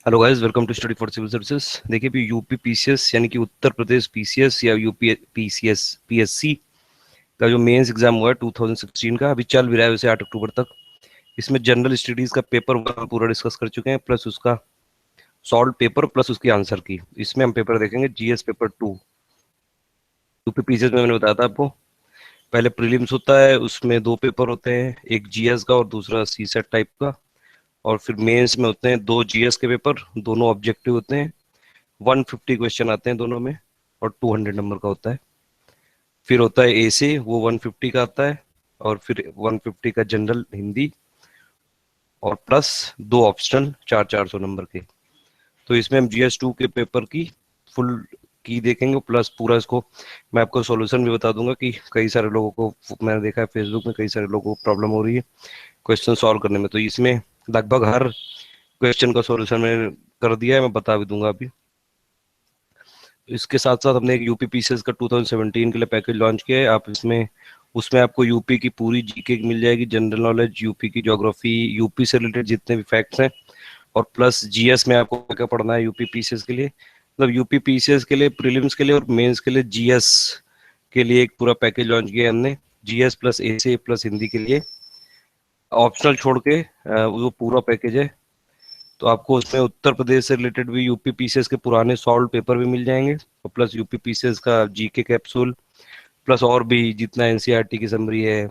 Hello guys, welcome to study for civil services. देखिए अभी UP PCS यानी कि उत्तर प्रदेश पीसीएस या यूपी पीसीएस पीएससी का जो मेंस एग्जाम हुआ है 2016 का, अभी चल भी रहा है वैसे 8 अक्टूबर तक। इसमें जनरल स्टडीज का पेपर 1 पूरा डिस्कस कर चुके हैं, प्लस उसका सॉल्व पेपर प्लस उसकी आंसर की। इसमें हम पेपर देखेंगे जीएस पेपर 2। यूपी पीसीएस में मैंने बताया था आपको, पहले प्रीलिम्स होता है, उसमें 2 पेपर होते हैं, एक जीएस का और दूसरा सीसेट टाइप का। और फिर मेंस में होते हैं 2 जीएस के पेपर, दोनों ऑब्जेक्टिव होते हैं। 150 क्वेश्चन आते हैं दोनों में और 200 नंबर का होता है। फिर होता है एसे, वो 150 का आता है, और फिर 150 का जनरल हिंदी, और प्लस 2 ऑप्शनल 400 नंबर के। तो इसमें हम जीएस 2 के पेपर की फुल की देखेंगे, प्लस पूरा इसको मैं आपको सॉल्यूशन भी बता दूंगा कि कई सारे लोगों को मैंने देखा है फेसबुक में, कई सारे लोगों को प्रॉब्लम हो रही है क्वेश्चन सॉल्व करने में। तो इसमें लगभग हर क्वेश्चन का सॉल्यूशन मैंने कर दिया है, मैं बता भी दूंगा अभी। इसके साथ साथ हमने एक यूपी पीसीएस का 2017 के लिए पैकेज लॉन्च किया है। आप इसमें उसमें आपको यूपी की पूरी जीके मिल जाएगी, जनरल नॉलेज, यूपी की ज्योग्राफी, यूपी से रिलेटेड जितने भी फैक्ट्स हैं, और प्लस जीएस में आपको क्या क्या पढ़ना है यूपी पीसीएस के लिए। मतलब यूपी पीसीएस के लिए, प्रीलिम्स के लिए और मेंस के लिए जीएस के लिए एक पूरा पैकेज लॉन्च किया है हमने, जीएस प्लस एसे प्लस हिंदी के लिए। ऑप्शनल छोड़ के वो पूरा पैकेज है। तो आपको उसमें उत्तर प्रदेश से रिलेटेड भी यूपी पीसीएस के पुराने सॉल्व पेपर भी मिल जाएंगे, और प्लस यूपी पीसीएस का जीके कैप्सूल, प्लस और भी जितना एनसीईआरटी की समरी है,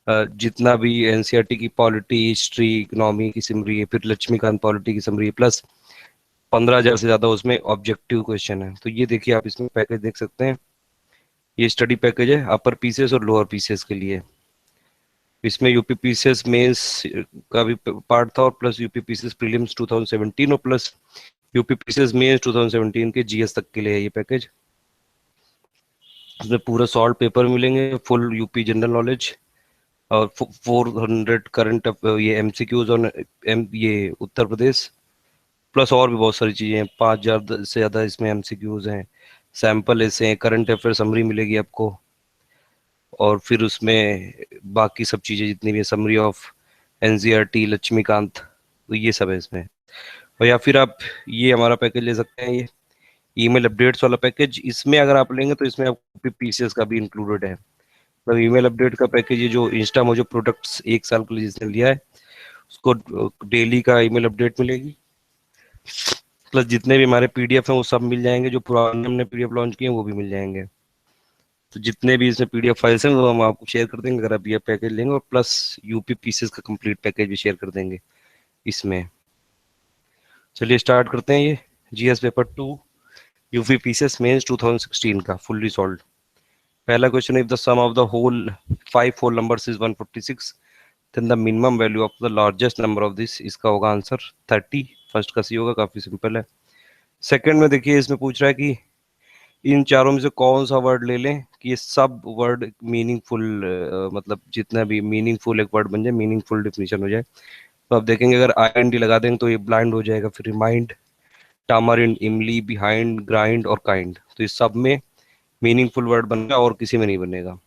जितना भी एनसीईआरटी की पॉलिटी, हिस्ट्री, इकोनॉमी की समरी है, फिर लक्ष्मीकांत पॉलिटी की समरी है, प्लस 15,000 से ज्यादा उसमें ऑब्जेक्टिव क्वेश्चन है। तो ये देखिए, आप इसमें पैकेज देख सकते हैं, ये स्टडी पैकेज है अपर पीसीएस और लोअर पीसीएस के लिए। इसमें यूपी पीसीएस मेंस का भी पार्ट था, और प्लस यूपी पीसीएस प्रीलिम्स 2017, और प्लस यूपी पीसीएस मेंस 2017 के जीएस तक के लिए है ये पैकेज। इसमें पूरा सॉल्व पेपर मिलेंगे, फुल यूपी जनरल नॉलेज, और 400 करंट ये एमसीक्यूज और ये उत्तर प्रदेश, प्लस और भी बहुत सारी चीजें हैं। 5,000 से ज्यादा इसमें एमसीक्यूज हैं, सैंपल ऐसे हैं, करंट अफेयर समरी मिलेगी आपको, और फिर उसमें बाकी सब चीजें जितनी भी समरी ऑफ एनसीईआरटी, लक्ष्मीकांत, तो ये सब है इसमें। और या फिर आप ये हमारा पैकेज ले सकते हैं, ये ईमेल अपडेट्स वाला पैकेज। इसमें अगर आप लेंगे तो इसमें आपको पीसीएस का भी इंक्लूडेड है। मतलब ईमेल अपडेट का पैकेज, ये जो इंस्टा में जो प्रोडक्ट्स 1 साल के लिए जिसने लिया है उसको डेली का ईमेल अपडेट मिलेगी, प्लस जितने भी हमारे पीडीएफ हैं वो सब मिल जाएंगे, जो पुराने हमने पीडीएफ लॉन्च किए हैं वो भी मिल जाएंगे। तो जितने भी इसमें पीडीएफ फाइल्स हैं वो हम आपको शेयर कर देंगे अगर आप ये पैकेज लेंगे, और प्लस यूपी पीसीएस का कंप्लीट पैकेज भी शेयर कर देंगे इसमें। चलिए स्टार्ट करते हैं ये GS paper 2 UP PCS mains 2016 का फुल्ली सॉल्व। पहला question, if the sum of the whole 5 whole numbers is 146, then the minimum value of the largest number of this, इसका होगा आंसर 30। फर्स्ट का सी होगा, काफी सिंपल है। सेकंड में देखिए, इसमें पूछ रहा है कि इन चारों में से कौन सा वर्ड ले लें कि ये सब वर्ड मीनिंगफुल, मतलब जितना भी मीनिंगफुल एक वर्ड बन जाए, मीनिंगफुल डिफिनीशन हो जाए। तो आप देखेंगे अगर आईएनडी लगा देंगे तो ये ब्लाइंड हो जाएगा। फिर रिमाइंड, टामरिंड, इमली, बिहाइंड, ग्राइंड और काइंड, तो इस सब में मीनिंगफुल वर्ड बनेगा और किसी में नहीं बनेगा।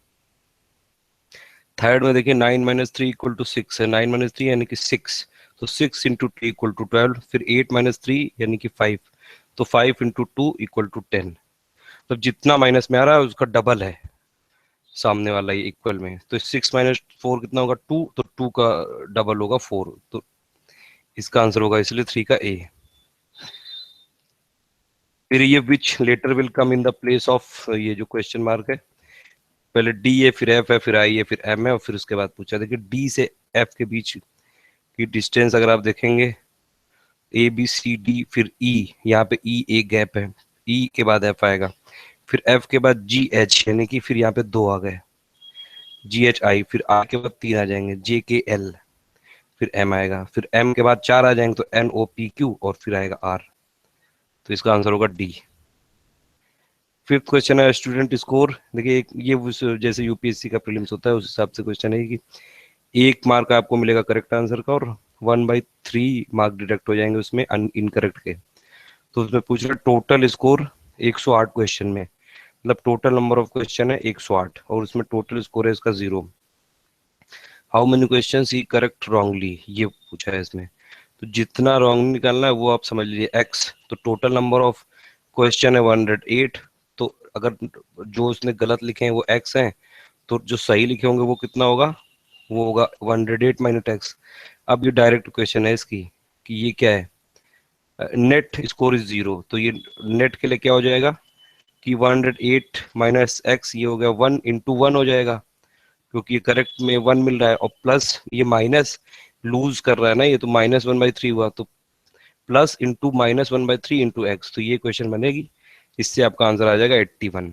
थर्ड में देखिए 9 - 3 = 6 है, 9 - 3 यानी कि 6, तो 6 × 3 = 12। फिर 8 - 3 यानी कि 5, तो 5 × 2 = 10। तो जितना माइनस में आ रहा है उसका डबल है सामने वाला, ये इक्वल में। तो 6 - 4 कितना होगा, 2, तो 2 का डबल होगा 4, तो इसका आंसर होगा इसलिए 3 का ए। फिर ये which letter will come in the place of, ये जो क्वेश्चन मार्क है, पहले डी है, फिर एफ है, फिर आई है, फिर एम है, और फिर उसके बाद पूछा। देखिए डी से एफ के बीच की डिस्टेंस अगर आप देखेंगे, ए बी सी डी, फिर ई, यहाँ पे ई एक गैप है, ई के बाद एफ आएगा, फिर एफ के बाद जी एच, यानी कि फिर यहाँ पे 2 आ गए, जी एच आई, फिर आर के बाद 3 आ जाएंगे, जे के एल, फिर एम आएगा, फिर एम के बाद 4 आ जाएंगे, तो एन ओ पी क्यू, और फिर आएगा आर। तो इसका आंसर होगा डी। फिफ्थ क्वेश्चन है स्टूडेंट स्कोर। देखिए ये जैसे यूपीएससी का प्रीलिम्स होता है उस हिसाब से क्वेश्चन है कि 1 मार्क आपको मिलेगा करेक्ट आंसर का, और 1/3 मार्क डिडक्ट हो जाएंगे उसमें इनकरेक्ट के। तो उसमें पूछ रहा है टोटल स्कोर 108 क्वेश्चन में, मतलब टोटल नंबर ऑफ क्वेश्चन है 108, और उसमें टोटल स्कोर है इसका 0। How many question he correct wrongly, ये पूछा है इसमें। तो जितना रॉन्ग निकालना है वो आप समझ लीजिए x। तो टोटल नंबर ऑफ क्वेश्चन है 108। तो अगर जो उसने गलत लिखे हैं वो x हैं, तो जो सही लिखे होंगे वो कितना होगा, वो होगा 108 माइनस एक्स। अब ये डायरेक्ट क्वेश्चन है इसकी कि ये क्या है, नेट स्कोर इज जीरो। तो ये नेट के लिए क्या हो जाएगा कि 108 माइनस एक्स, ये हो गया 1 इंटू 1 हो जाएगा, क्योंकि ये करेक्ट में 1 मिल रहा है, और प्लस ये माइनस लूज कर रहा है ना, ये तो -1/3 हुआ, तो प्लस इंटू -1/3 इंटू एक्स, तो ये क्वेश्चन बनेगी। इससे आपका आंसर आ जाएगा 81।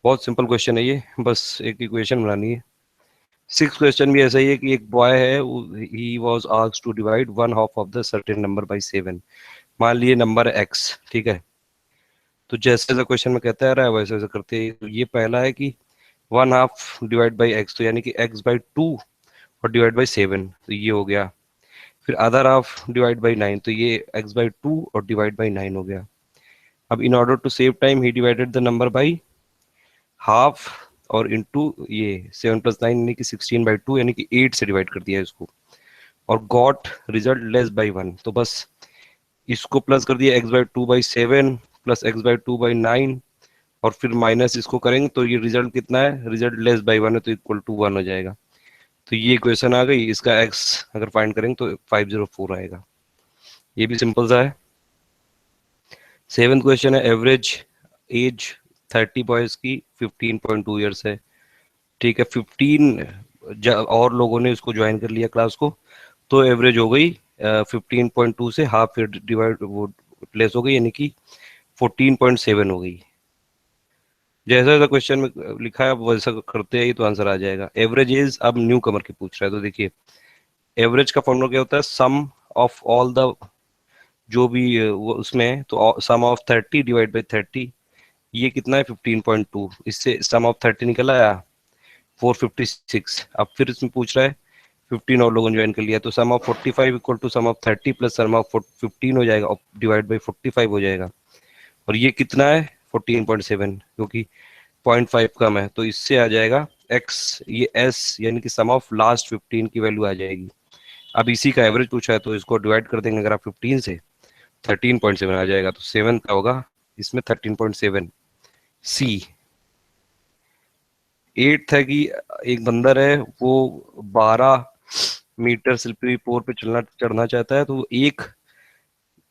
बहुत सिंपल क्वेश्चन है ये, बस एक इक्वेशन बनानी है। सिक्स क्वेश्चन भी ऐसा ही है कि एक बॉय है, he was asked to divide one half of the certain number by 7। मान लिए नंबर है एक्स, ठीक है। तो जैसे जैसा क्वेश्चन में कहता रहा है वैसे वैसे करते हैं। तो ये पहला है कि 1/2 डिवाइड बाई एक्स, तो यानी कि x/2 और डिवाइड बाई 7, तो ये हो गया। फिर अदर हाफ डिवाइड बाई 9, तो ये x/2 और डिवाइड बाई 9 हो गया। अब in order to save time he divided the number by half और इंटू ये 7 + 9 यानी कि 16/2, यानी कि 8 से डिवाइड कर दिया इसको, और गॉट रिजल्ट लेस/1। तो बस इसको प्लस कर दिया x/2/7 प्लस x/2/9, और फिर माइनस इसको करेंगे तो ये रिजल्ट कितना है, रिजल्ट लेस/1 है, तो इक्वल टू 1 हो जाएगा। तो ये क्वेश्चन आ गई। इसका x अगर फाइंड करेंगे तो 504 आएगा। ये भी सिंपल सा है। सेवेंथ क्वेश्चन है, एवरेज एज 30 बॉयज की 15.2 ईयर्स है, ठीक है। 15 और लोगों ने इसको ज्वाइन कर लिया क्लास को, तो एवरेज हो गई 15.2 से हाफ फिर डिवाइड वो प्लेस हो गई, यानी कि 14.7 हो गई। जैसा जैसा क्वेश्चन में लिखा है वैसा करते हैं तो आंसर आ जाएगा। एवरेज इज अब न्यू कमर की पूछ रहा है, तो देखिए एवरेज का फॉर्मूला क्या होता है, सम ऑफ ऑल द जो भी वो उसमें है, तो सम ऑफ 30 डिवाइड बाई 30, ये कितना है 15.2, इससे सम ऑफ 30 निकल आया 456। अब फिर इसमें पूछ रहा है 15 और लोगों ने ज्वाइन कर लिया, तो sum of 45 equal to sum of 30 plus sum of 15 हो जाएगा, और डिवाइड बाई 45 हो जाएगा। और ये कितना है 14.7, क्योंकि 0.5 कम है, तो इससे आ जाएगा x, ये s यानी कि सम ऑफ लास्ट 15 की वैल्यू आ जाएगी। अब इसी का एवरेज पूछा है तो इसको डिवाइड कर देंगे अगर आप 15 से, 13.7 आ जाएगा। तो 7 का होगा इसमें 13.7 सी। एट्थ है कि एक बंदर है, वो 12 मीटर स्लिपरी पोर पे चढ़ना चाहता है, तो वो 1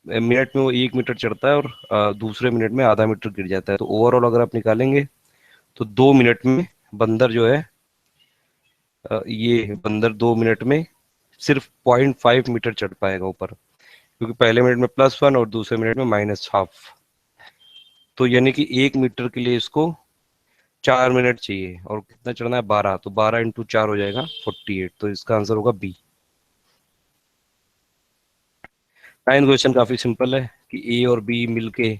मिनट में वो 1 मीटर चढ़ता है, और दूसरे मिनट में आधा मीटर गिर जाता है। तो ओवरऑल अगर आप निकालेंगे तो 2 मिनट में बंदर जो है, ये बंदर 2 मिनट में सिर्फ 0.5 मीटर चढ़ पाएगा ऊपर, क्योंकि पहले मिनट में +1 और दूसरे मिनट में -1/2। तो यानी कि 1 मीटर के लिए इसको 4 मिनट चाहिए, और कितना चढ़ना है 12, तो 12 × 4 हो जाएगा 48। तो इसका आंसर होगा बी। नाइन क्वेश्चन काफी सिंपल है कि ए और बी मिलके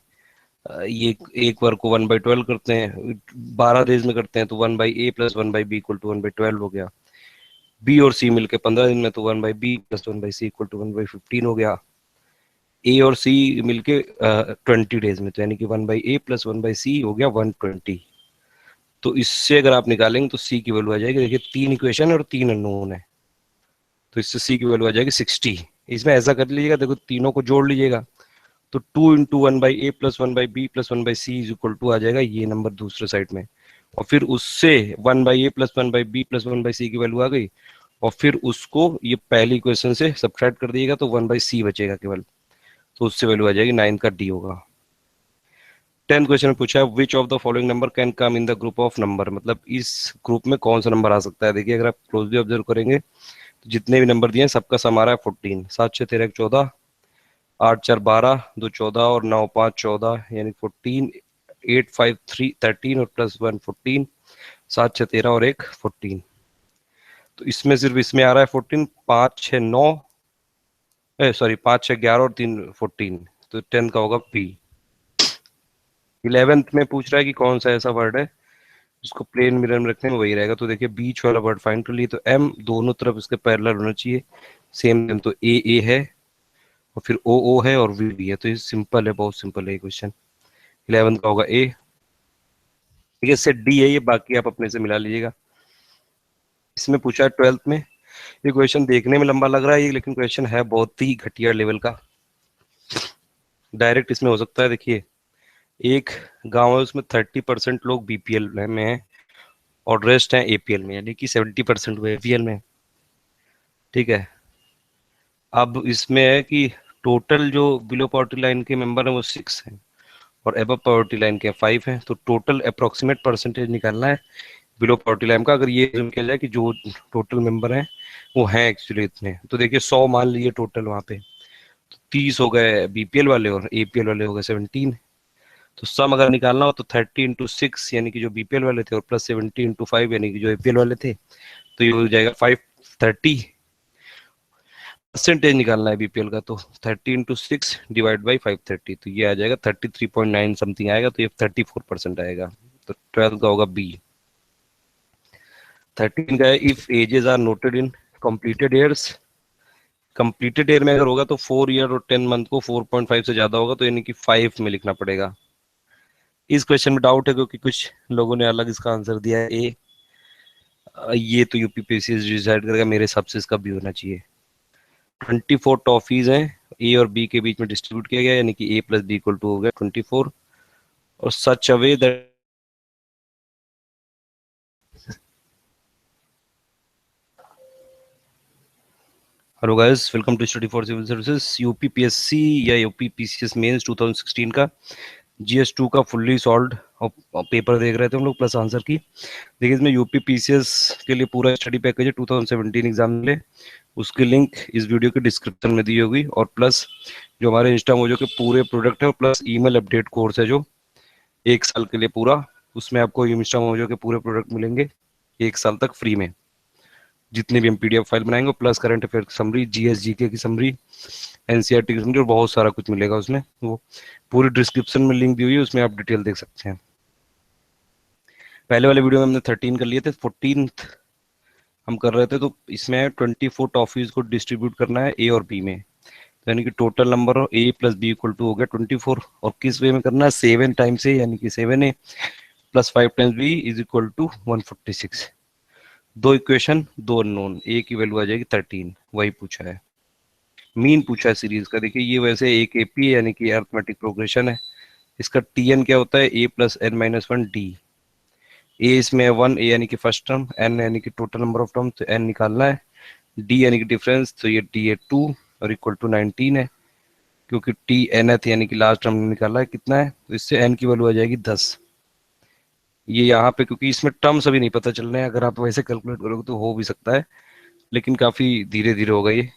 ये एक वर्ग को 1/12 करते हैं, 12 डेज में करते हैं, तो 1/a plus 1/b equal to 1/12 हो गया। बी और सी मिलके 15 दिन में, तो 1/b plus 1/c equal to 1/15 हो गया। ए और सी मिलके 20 डेज में, तो यानी कि 1/a प्लस 1/c हो गया 120। तो इससे अगर आप निकालेंगे तो सी की वैल्यू आ जाएगी, देखिए 3 इक्वेशन और 3 अननोन है, तो इससे सी की वैल्यू आ जाएगी 60। इसमें ऐसा कर लीजिएगा, देखो तीनों को जोड़ लीजिएगा, तो 2 × 1/a plus 1/b plus 1/c is equal to आ जाएगा ये नंबर दूसरे साइड में, और फिर उससे 1/a plus 1/b plus 1/c की वैल्यू आ गई, और फिर उसको ये पहली इक्वेशन से सब्ट्रैक्ट कर दिएगा तो 1/c बचेगा केवल, तो उससे वैल्यू आ जाएगी 9 का डी होगा। 10th क्वेश्चन में पूछा है which of the following number can come in the group of number, मतलब इस ग्रुप में कौन सा नंबर आ सकता है। देखिए अगर आप क्लोजली ऑब्जर्व करेंगे तो जितने भी नंबर दिए हैं सबका सम आ रहा है 14, 7 6 13 14, 8 4 12, 2 14 और 9 5 14, यानी 14, 8 5 3 13 और +1 14, 7 6 13 और 1 14। तो इसमें सिर्फ इसमें आ रहा है 14, 5 6 9, सॉरी 5 6 11 और 3 14, तो 10 का होगा पी। 11th में पूछ रहा है कि कौन सा ऐसा वर्ड है जिसको प्लेन मिरर में रखने में वही रहेगा, तो देखिए बीच वाला वर्ड फाइंड कर लिए, तो एम दोनों तरफ इसके पैरेलल होना चाहिए सेम, तो ए है और फिर ओ है और वी है, तो ये सिंपल है, बहुत सिंपल है ये क्वेश्चन। 11th का होगा ए। ठीक है, सेट डी है ये, बाकी आप अपने से मिला लीजिएगा। इसमें पूछा है 12th में ये क्वेश्चन देखने में लंबा लग रहा है ये, लेकिन क्वेश्चन है बहुत ही घटिया लेवल का। डायरेक्ट इसमें हो सकता है, देखिए एक गांव है उसमें 30% लोग बीपीएल में हैं और रेस्ट हैं एपीएल में, यानी कि 70% वो एपीएल में। ठीक है, अब इसमें है कि टोटल जो बिलो पॉवर्टी लाइन के मेंबर हैं वो 6 हैं और एबव पॉवर्टी लाइन के 5 हैं, तो टोटल अप्रोक्सीमेट परसेंटेज निकालना है बिलो पॉवर्टी लाइन का। अगर ये assume किया जाए कि जो टोटल मेंबर हैं वो हैं एक्चुअली इतने, तो देखिए 100 मान लीजिए टोटल वहाँ पे, तो 30 हो गए बीपीएल वाले और एपीएल वाले हो गए 17। तो सम अगर निकालना हो तो 30 × 6 यानी कि जो बीपीएल वाले थे और प्लस 70 × 5 यानी कि जो एपीएल वाले थे, तो ये हो जाएगा 530। परसेंटेज निकालना है बीपीएल का, तो 30 × 6 डिवाइड बाई 530, तो ये आ जाएगा 33.9 समथिंग आएगा, तो ये 34% आएगा। तो 12 का होगा बी। 13 का है if ages are noted in completed years. Completed year में अगर होगा तो 4 ईयर और 10 मंथ को 4.5 से ज्यादा होगा, तो यानी कि 5 में लिखना पड़ेगा। इस क्वेश्चन में डाउट है क्योंकि कुछ लोगों ने अलग इसका आंसर दिया है ए। ये तो यूपीपीएससी डिसाइड करेगा, मेरे हिसाब से इसका बी होना चाहिए। 24 टॉफीज हैं, ए और बी के बीच में डिस्ट्रीब्यूट किया गया, यानी कि A plus B equal to हो गया 24, और such a way that hello guys, welcome to study for civil services. UPPSC या यूपीपीसीएस मेंस 2016 का जीएस 2 का फुल्ली सॉल्व्ड पेपर देख रहे थे हम लोग, प्लस आंसर की। देखिए इसमें यूपीपीसीएस के लिए पूरा स्टडी पैकेज है 2017 एग्जाम में, उसकी लिंक इस वीडियो के डिस्क्रिप्शन में दी होगी, और प्लस जो हमारे इंस्टा मोजो के पूरे प्रोडक्ट है, प्लस ईमेल अपडेट कोर्स है जो 1 साल के लिए पूरा, उसमें आपको इंस्टा मोजो के पूरे प्रोडक्ट मिलेंगे 1 साल तक फ्री में, जितने भी हम पीडीएफ फाइल बनाएंगे, प्लस करंट अफेयर की समरी, जीएस जीके की समरी, एनसीईआरटी की समरी, और बहुत सारा कुछ मिलेगा उसमें। वो पूरी डिस्क्रिप्शन में लिंक दी हुई है, उसमें आप डिटेल देख सकते हैं। पहले वाले वीडियो में हमने 13 कर लिए थे, 14 हम कर रहे थे, तो इसमें 24 टॉफीज को डिस्ट्रीब्यूट करना है ए और बी में, तो यानी कि total number A plus B equal to हो गया 24, और किस वे में करना है 7 टाइम्स ए, यानी कि 7a plus 5 times B is equal to 146। दो इक्वेशन दो अननोन, ए की वैल्यू आ जाएगी 13, वही पूछा है। मीन पूछा है सीरीज का, देखिए ये वैसे एक एपी है यानी कि अरिथमेटिक प्रोग्रेशन है, इसका टीएन क्या होता है A plus N minus one D. A इसमें 1, ए यानी कि फर्स्ट टर्म, एन यानी कि टोटल नंबर ऑफ टर्म, तो एन निकालना है, डी यानी कि डिफरेंस, तो ये डी ए 2 और इक्वल टू 19 है, क्योंकि टी एन एथ यानी कि लास्ट टर्म निकाला है कितना है, तो इससे एन की वैल्यू आ जाएगी 10। ये यहाँ पे क्योंकि इसमें टर्म्स अभी नहीं पता चल रहे हैं, अगर आप वैसे कैलकुलेट करोगे तो हो भी सकता है, लेकिन काफी धीरे धीरे होगा ये।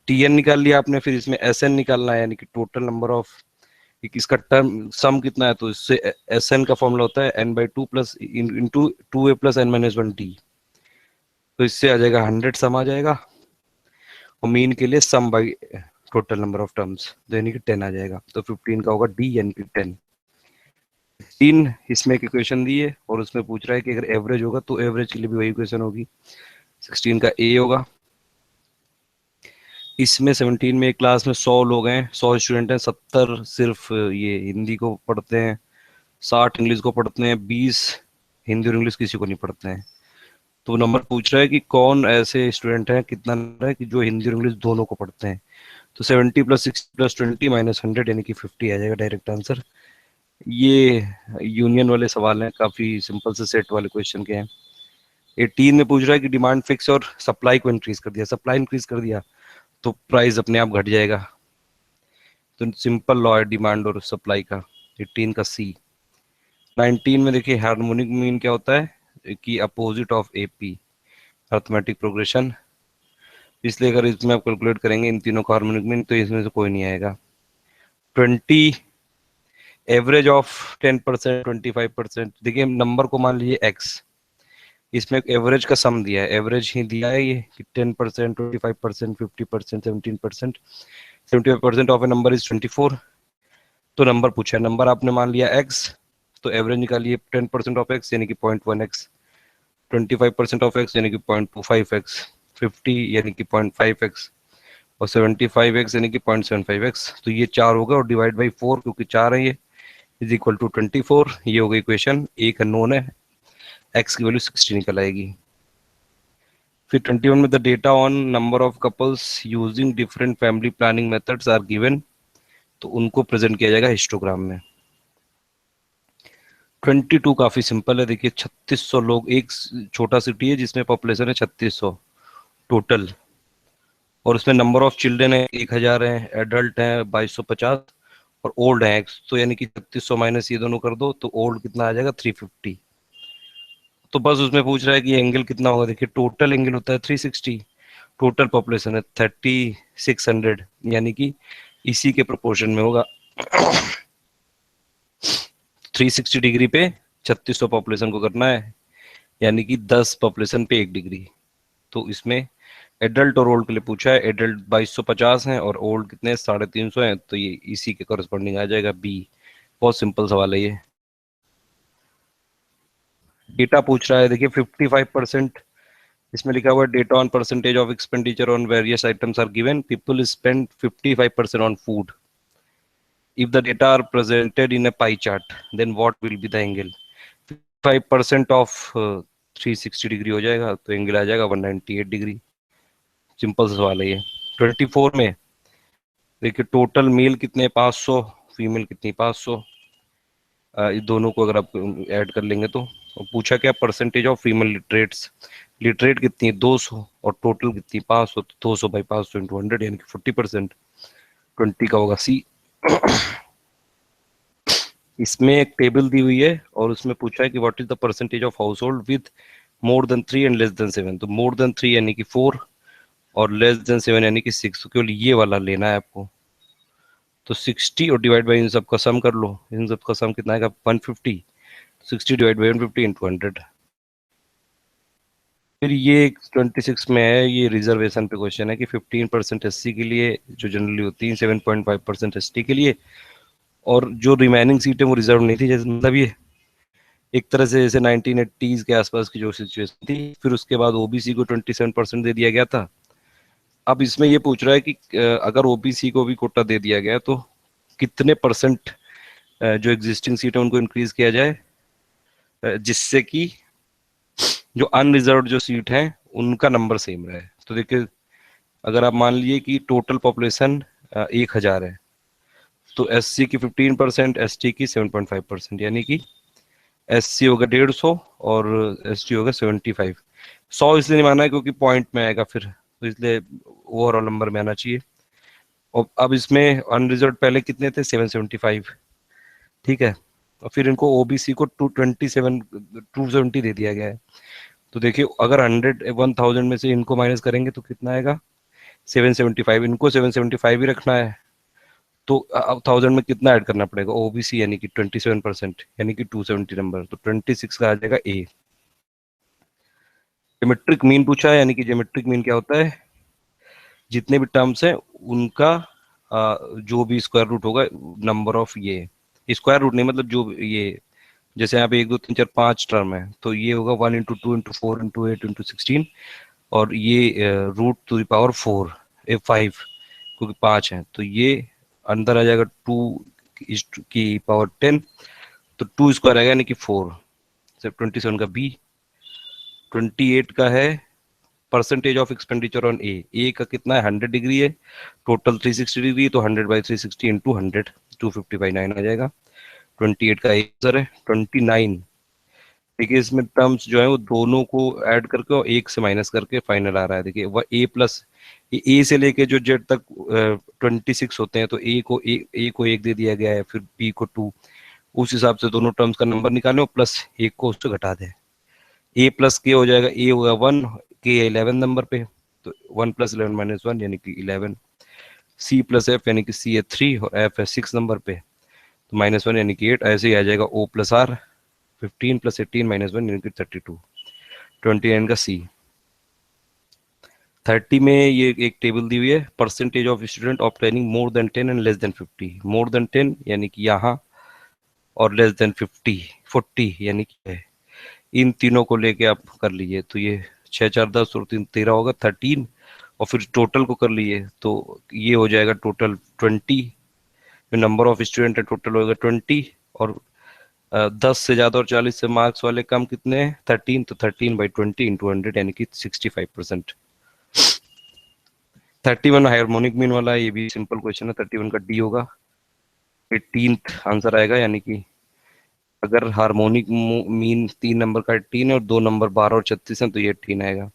टी एन निकाल लिया आपने, फिर इसमें एस एन निकालना है, यानी कि टोटल नंबर ऑफ, इसका टर्म सम कितना है, तो इससे एस एन का फॉर्मूला होता है n by two plus into 2a plus N minus one D, तो इससे आ जाएगा 100 सम आ जाएगा, और मीन के लिए sum by total number of terms, तो यानी कि 10 आ जाएगा, तो 15 का होगा डी यानी कि 10। 3 इसमें एक इक्वेशन दी है और उसमें पूछ रहा है कि अगर एवरेज होगा तो एवरेज के लिए भी वही इक्वेशन होगी, 16 का ए होगा। इसमें 17 में एक क्लास में 100 लोग हैं, 100 स्टूडेंट हैं, 70 सिर्फ ये हिंदी को पढ़ते हैं, 60 इंग्लिश को पढ़ते हैं, 20 हिंदी और इंग्लिश किसी को नहीं पढ़ते हैं। तो नंबर पूछ रहा है कि कौन ऐसे स्टूडेंट हैं, कितना नंबर है कि जो हिंदी और इंग्लिश दोनों को पढ़ते हैं, तो 70 प्लस 60 प्लस 20 माइनस 100 यानी कि 50 आ जाएगा डायरेक्ट आंसर। ये यूनियन वाले सवाल हैं, काफी सिंपल से सेट वाले क्वेश्चन के हैं। 18 में पूछ रहा है कि डिमांड फिक्स और सप्लाई को इंक्रीज कर दिया, सप्लाई इंक्रीज कर दिया तो प्राइस अपने आप घट जाएगा, तो सिंपल लॉ है डिमांड और सप्लाई का, 18 का सी। 19 में देखिए हार्मोनिक मीन क्या होता है कि opposite of AP, arithmetic progression, इसलिए अगर इसमें आप कैलकुलेट करेंगे इन तीनों का हार्मोनिक मीन तो इसमें से कोई नहीं आएगा। 20 एवरेज ऑफ 10%, 25%, देखिए नंबर को मान लीजिए एक्स, इसमें एवरेज का सम दिया है, एवरेज ही दिया है ये कि 10%, 25%, 50%, 17%, 75% ऑफ ए नंबर इज 24, तो नंबर पूछा है, नंबर आपने मान लिया x, तो एवरेज निकालिए 10% ऑफ x यानी कि 0.1x, 25% ऑफ x यानी कि 0.25x, 50 यानी कि 0.5x, और 75x यानी कि 0.75x, तो ये 4 होगा और डिवाइड बाई 4 क्योंकि 4 है ये, इज इक्वल टू 24। ये हो गई इक्वेशन, एक अननोन है, x की वैल्यू 60 निकल आएगी। फिर 21 में the data on number of couples using different family planning methods are given, तो उनको प्रेजेंट किया जाएगा हिस्टोग्राम में। 22 काफी सिंपल है, देखिए 3600 लोग, एक छोटा सिटी है जिसमें पॉपुलेशन है 3600 टोटल, और उसमें नंबर ऑफ चिल्ड्रन है 1000 है, एडल्ट है 2250 और ओल्ड है 100, तो यानी कि 3600 माइनस ये दोनों कर दो तो ओल्ड कितना आ जाएगा 350। तो बस उसमें पूछ रहा है कि एंगल कितना होगा, देखिए टोटल एंगल होता है 360, टोटल पॉपुलेशन है 3600, यानी कि इसी के प्रोपोर्शन में होगा। 360 डिग्री पे 3600 पॉपुलेशन को करना है, यानी कि 10 पॉपुलेशन पे 1 डिग्री। तो इसमें एडल्ट और ओल्ड के लिए पूछा है, एडल्ट 2250 है और ओल्ड कितने 350 है, तो ये इसी के करस्पॉन्डिंग आ जाएगा बी। बहुत सिंपल सवाल है ये। डेटा पूछ रहा है, देखिए 55%, इसमें लिखा हुआ है data on percentage of expenditure on various items are given, people spend 55% on food. If the data are presented in a pie chart, then what will be the angle? 5% of 360 degree हो जाएगा, तो angle आ जाएगा 198 degree. Simple सा सवाल है ये। 24 में देखिए टोटल मेल कितने 500, फीमेल कितनी 500, इस दोनों को अगर आप ऐड कर लेंगे तो। और पूछा क्या percentage of female literates, literate कितनी 200 और टोटल कितनी 500, तो 200 बाई 500 इंटू 100 यानी कि 40%, 20 का होगा सी। इसमें एक टेबल दी हुई है और उसमें पूछा है कि what is the percentage of house hold with more than 3 and less than 7, तो मोर देन 3 यानी कि 4 और लेस देन 7 यानी कि 6, तो केवल ये वाला लेना है आपको। तो 60 और डिवाइड बाई इन सब का सम कर लो, इन सब का सम कितना आएगा 150, 60 डिवाइड बाई 150 इंटू 100। फिर ये 26 में है, ये रिजर्वेशन पे क्वेश्चन है कि 15% एससी के लिए जो जनरली होती है, 7.5% एसटी के लिए, और जो रिमेनिंग सीटें वो रिजर्व नहीं थी, जैसे मतलब ये एक तरह से जैसे 1980s के आसपास की जो सिचुएशन थी, फिर उसके बाद ओबीसी को 27% दे दिया गया था। अब इसमें ये पूछ रहा है कि अगर ओबीसी को भी कोटा दे दिया गया तो कितने परसेंट जो एग्जिस्टिंग सीट है उनको इंक्रीज किया जाए, जिससे कि जो अनरिजर्व जो सीट है उनका नंबर सेम रहे। तो देखिए अगर आप मान लीजिए कि टोटल पॉपुलेशन 1000 है, तो एससी की 15%, एसटी की 7.5%, यानी कि एससी होगा 150 और एसटी होगा 75। 100 इसलिए नहीं माना है क्योंकि पॉइंट में आएगा फिर, तो इसलिए ओवरऑल नंबर में आना चाहिए। और अब इसमें अनरिजर्व पहले कितने थे 775, ठीक है, और फिर इनको ओबीसी को 270 दे दिया गया है। तो देखिए अगर 1000 में से इनको माइनस करेंगे तो कितना आएगा 775, इनको 775 ही रखना है, तो अब 1000 में कितना ऐड करना पड़ेगा ओबीसी यानी कि 27%, यानी कि 270 नंबर, तो 26 का आ जाएगा ए। ज्योमेट्रिक मीन पूछा है, यानी कि ज्योमेट्रिक मीन क्या होता है, जितने भी टर्म्स हैं उनका जो भी स्क्वायर रूट होगा नंबर ऑफ, ये स्क्वायर रूट नहीं मतलब जो ये, जैसे यहाँ पे 1 2 3 4 5 टर्म है, तो ये होगा 1 इंटू 2 इंटू 4 इंटू 8 इंटू 16, और ये रूट टू द पावर 4 5, क्योंकि 5 है तो ये अंदर आ जाएगा 2 की पावर 10, तो 2 स्क्वायर आएगा यानी कि 4, सिर्फ 27 का बी। 28 का है परसेंटेज ऑफ एक्सपेंडिचर ऑन ए का कितना है 100 डिग्री है, टोटल 360 डिग्री, तो 100 बाई 360 इंटू 100, 250/9 आ जाएगा। 28 का आंसर है। 29 देखिए इसमें टर्म्स जो है वो दोनों को ऐड करके और एक से माइनस करके फाइनल आ रहा है। देखिए वह ए प्लस ए से लेके जो जेड तक 26 होते हैं, तो ए को 1 दे दिया गया है, फिर बी को 2, उस हिसाब से दोनों टर्म्स का नंबर निकालें और प्लस 1 को उससे घटा दें। ए प्लस के हो जाएगा, ए होगा 1, के 11 नंबर पे, तो 1 प्लस 11 माइनस 1 यानी कि 11। सी प्लस एफ यानी कि सी है 3 और एफ है 6 नंबर पे, तो -1 यानी कि 8, ऐसे ही आ जाएगा ओ प्लस आर 15 प्लस 18 -1 यानी कि 32। 29 का सी। 30 में ये एक टेबल दी हुई है, percentage of student obtaining more than 10 and less than 50। More than 10 यानी कि यहाँ, और लेस देन 40 यानी कि है। इन तीनों को लेके आप कर लीजिए, तो ये 6 4 10 और 3 13 होगा 13, और फिर टोटल को कर लिए तो ये हो जाएगा टोटल 20, जो नंबर ऑफ स्टूडेंट है टोटल होगा 20, और 10 से ज्यादा और 40 से मार्क्स वाले कम कितने हैं? 13, तो 13/20 इंटू 100 यानी कि 65%। 31 हार्मोनिक मीन वाला है, ये भी सिंपल क्वेश्चन है, 31 का डी होगा। 18th आंसर आएगा, यानी कि अगर हार्मोनिक मीन 3 नंबर का 18 है और 2 नंबर 12 और 36 है तो ये 18 आएगा।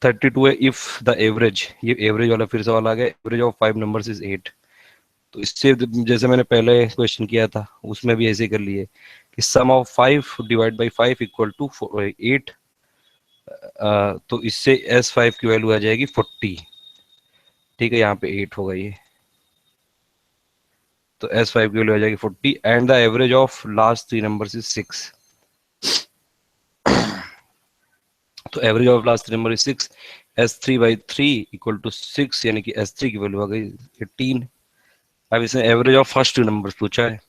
32 है, इफ द एवरेज, ये एवरेज वाला फिर सवाल आ गया, एवरेज ऑफ 5 नंबर्स इज 8। तो इससे जैसे मैंने पहले क्वेश्चन किया था उसमें भी ऐसे ही कर लिए कि sum of 5 divide by 5 equal to 8। तो इससे S5 की वैल्यू आ जाएगी 40। ठीक है, यहाँ पे 8 होगा ये, तो S5 की वैल्यू आ जाएगी 40 and the average of last 3 numbers is 6। तो average of last 3 number is 6। S3/3 equal to 6, यानी कि S3 की वैल्यू आ गई 18। अब इसने एवरेज ऑफ फर्स्ट 2 नंबर्स पूछा है,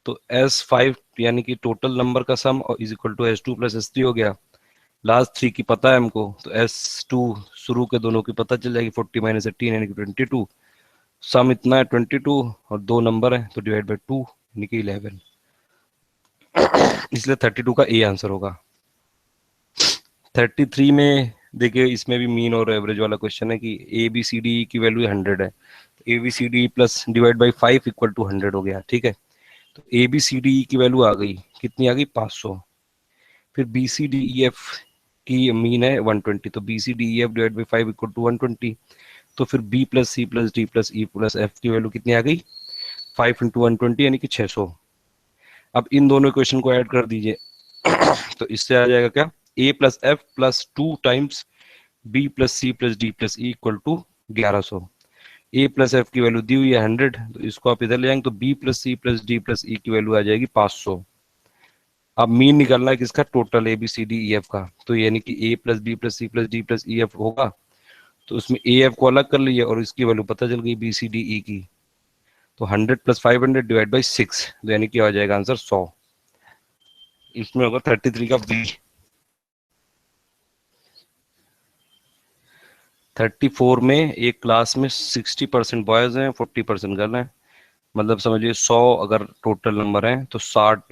तो S5 यानी कि टोटल नंबर का sum is equal to S2 plus S3 हो गया। लास्ट 3 की पता है हमको, तो S2 शुरू के दोनों की पता चल जाएगी, 40 माइनस 18 यानी कि 22। सम इतना है 22 और 2 नंबर है तो डिवाइड बाई 2 यानी कि 11। इसलिए 32 का ए आंसर होगा। 33 में देखिए, इसमें भी मीन और एवरेज वाला क्वेश्चन है कि ए बी सी डी की वैल्यू 100 है, A B C D plus divide by 5 equal to 100 हो गया। ठीक है, तो ए बी सी डी की वैल्यू आ गई, कितनी आ गई? 500। फिर B C D E F की मीन है 120, तो B C D E F divide by 5 equal to 120। तो फिर B plus C plus D plus E plus F की वैल्यू कितनी आ गई? 5 इंटू 120 यानी कि 600। अब इन दोनों इक्वेशन को ऐड कर दीजिए तो इससे आ जाएगा क्या? A plus F plus 2 times B plus C plus D plus E equal to 1100। A plus F की वैल्यू दी हुई है 100, तो इसको आप इधर ले जाएंगे तो B plus C plus D plus E की वैल्यू आ जाएगी 500। अब मीन निकालना है किसका? Total A B C D E F का, तो यानी कि A plus B plus C plus D plus E F होगा, तो उसमें ए एफ को अलग कर लीजिए और इसकी वैल्यू पता चल गई बी सी डी ई की। तो 100 प्लस 500 डिवाइड बाई 6, तो यानी कि आ जाएगा आंसर 100। इसमें होगा 33 का बी। 34 में एक क्लास में 60% बॉयज हैं, 40% गर्ल हैं, मतलब समझिए 100 अगर टोटल नंबर है तो 60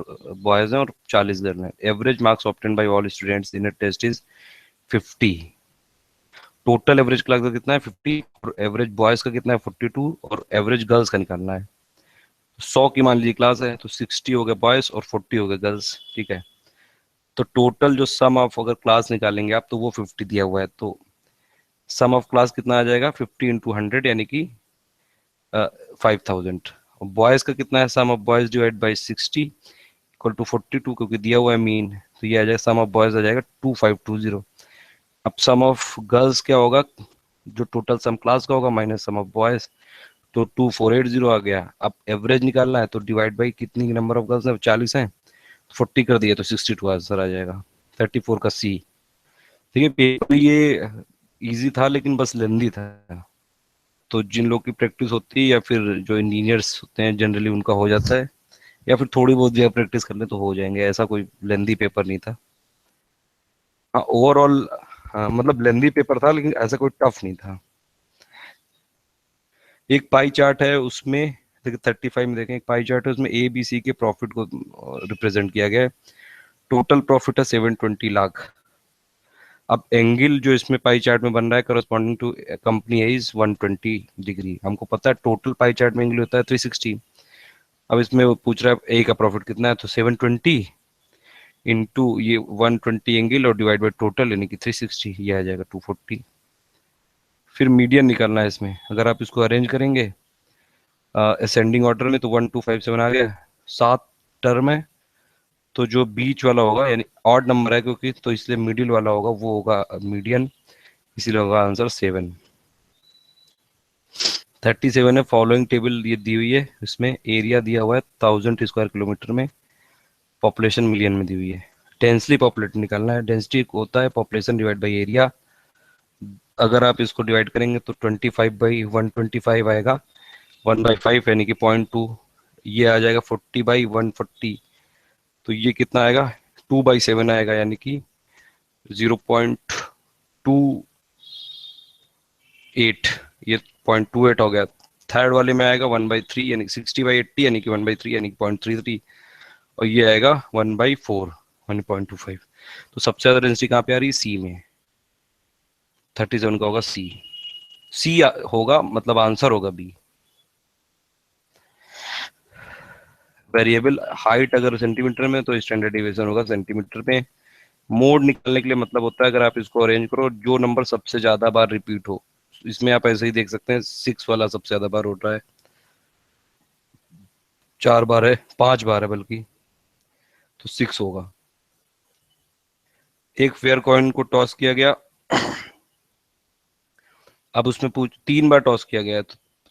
बॉयज हैं और 40 गर्ल हैं। Average marks obtain by all students in a test is 50। Total average class का कितना है? 50, और एवरेज बॉयज का कितना है? 42, और एवरेज गर्ल्स का निकालना है। 100 की मान लीजिए क्लास है तो 60 हो गए बॉयज और 40 हो गए गर्ल्स। ठीक है, तो टोटल जो सम ऑफ अगर क्लास निकालेंगे आप तो वो 50 दिया हुआ है, तो सम ऑफ क्लास कितना आ जाएगा? 50 इंटू 100 यानी कि 5000। बॉयज का कितना है? Sum of boys divide by 60 equal to 42, क्योंकि दिया हुआ है मीन, तो ये आ जाएगा सम ऑफ बॉयज आ जाएगा 2520। अब सम ऑफ गर्ल्स क्या होगा? जो टोटल सम क्लास का होगा माइनस सम ऑफ बॉयज, तो 2480 आ गया। अब एवरेज निकालना है तो डिवाइड बाई कितनी नंबर ऑफ गर्ल्स है? 40 है, 40 कर दिए तो 62 आंसर आ जाएगा। 34 का सी। ठीक है, पेपर ये इजी था लेकिन बस लेंदी था, तो जिन लोग की प्रैक्टिस होती है या फिर जो इंजीनियर्स होते हैं जनरली उनका हो जाता है, या फिर थोड़ी बहुत भी प्रैक्टिस कर ले तो हो जाएंगे, ऐसा कोई लेंदी पेपर नहीं था। हाँ ओवरऑल, हाँ मतलब लेंदी पेपर था लेकिन ऐसा कोई टफ नहीं था। एक पाई चार्ट है उसमें, देखिए 35 में देखें, एक पाई चार्ट है उसमें ए बी सी के प्रॉफिट को रिप्रेजेंट किया गया है। टोटल प्रॉफिट है 720 लाख। अब एंगल जो इसमें पाई चार्ट में बन रहा है करस्पॉन्डिंग टू कंपनी है इज 120 डिग्री। हमको पता है टोटल पाई चार्ट में एंगल होता है 360। अब इसमें वो पूछ रहा है ए का प्रॉफिट कितना है, तो 720 इंटू ये 120 एंगल और डिवाइड बाई टोटल यानी कि 360, ये आ जाएगा 240। फिर मीडियन निकालना है इसमें, अगर आप इसको अरेंज करेंगे असेंडिंग ऑर्डर में तो 1257 आ गया। 7 टर्म है, तो जो बीच वाला होगा यानी ऑड नंबर है क्योंकि, तो इसलिए मिडिल वाला होगा वो होगा मीडियन, इसीलिए होगा आंसर 7। 37 है, फॉलोइंग टेबल ये दी हुई है, इसमें एरिया दिया हुआ है 1000 स्क्वायर किलोमीटर में, पॉपुलेशन मिलियन में दी हुई है। डेंसली पॉपुलेटेड निकालना है, डेंसिटी होता है पॉपुलेशन डिवाइड बाई एरिया। अगर आप इसको डिवाइड करेंगे तो 25/125 आएगा, 1/5 यानी कि 0.2, ये आ जाएगा 40/140, तो ये कितना आएगा? 2/7 आएगा, यानी कि 0.28, ये 0.28 हो गया। थर्ड वाले में आएगा 1/3 यानी 60/80 यानी कि 1/3 यानी कि 0.33। और ये आएगा 1/4, 1.25। तो सबसे ज्यादा डेंसिटी कहाँ पे आ रही है? सी में। 37 का होगा सी। सी होगा, मतलब आंसर होगा बी। वेरिएबल हाइट अगर सेंटीमीटर में, तो स्टैंडर्ड डिवीजन होगा सेंटीमीटर में। मोड निकालने के लिए मतलब होता है, अगर आप इसको अरेंज करो, जो नंबर सबसे ज्यादा बार रिपीट हो। इसमें आप ऐसे ही देख सकते हैं, 6 वाला सबसे ज्यादा बार हो रहा है, 4 बार है, 5 बार है बल्कि, तो 6 होगा। एक फेयर कॉइन को टॉस किया गया, अब उसमें पूछ 3 बार टॉस किया गया है,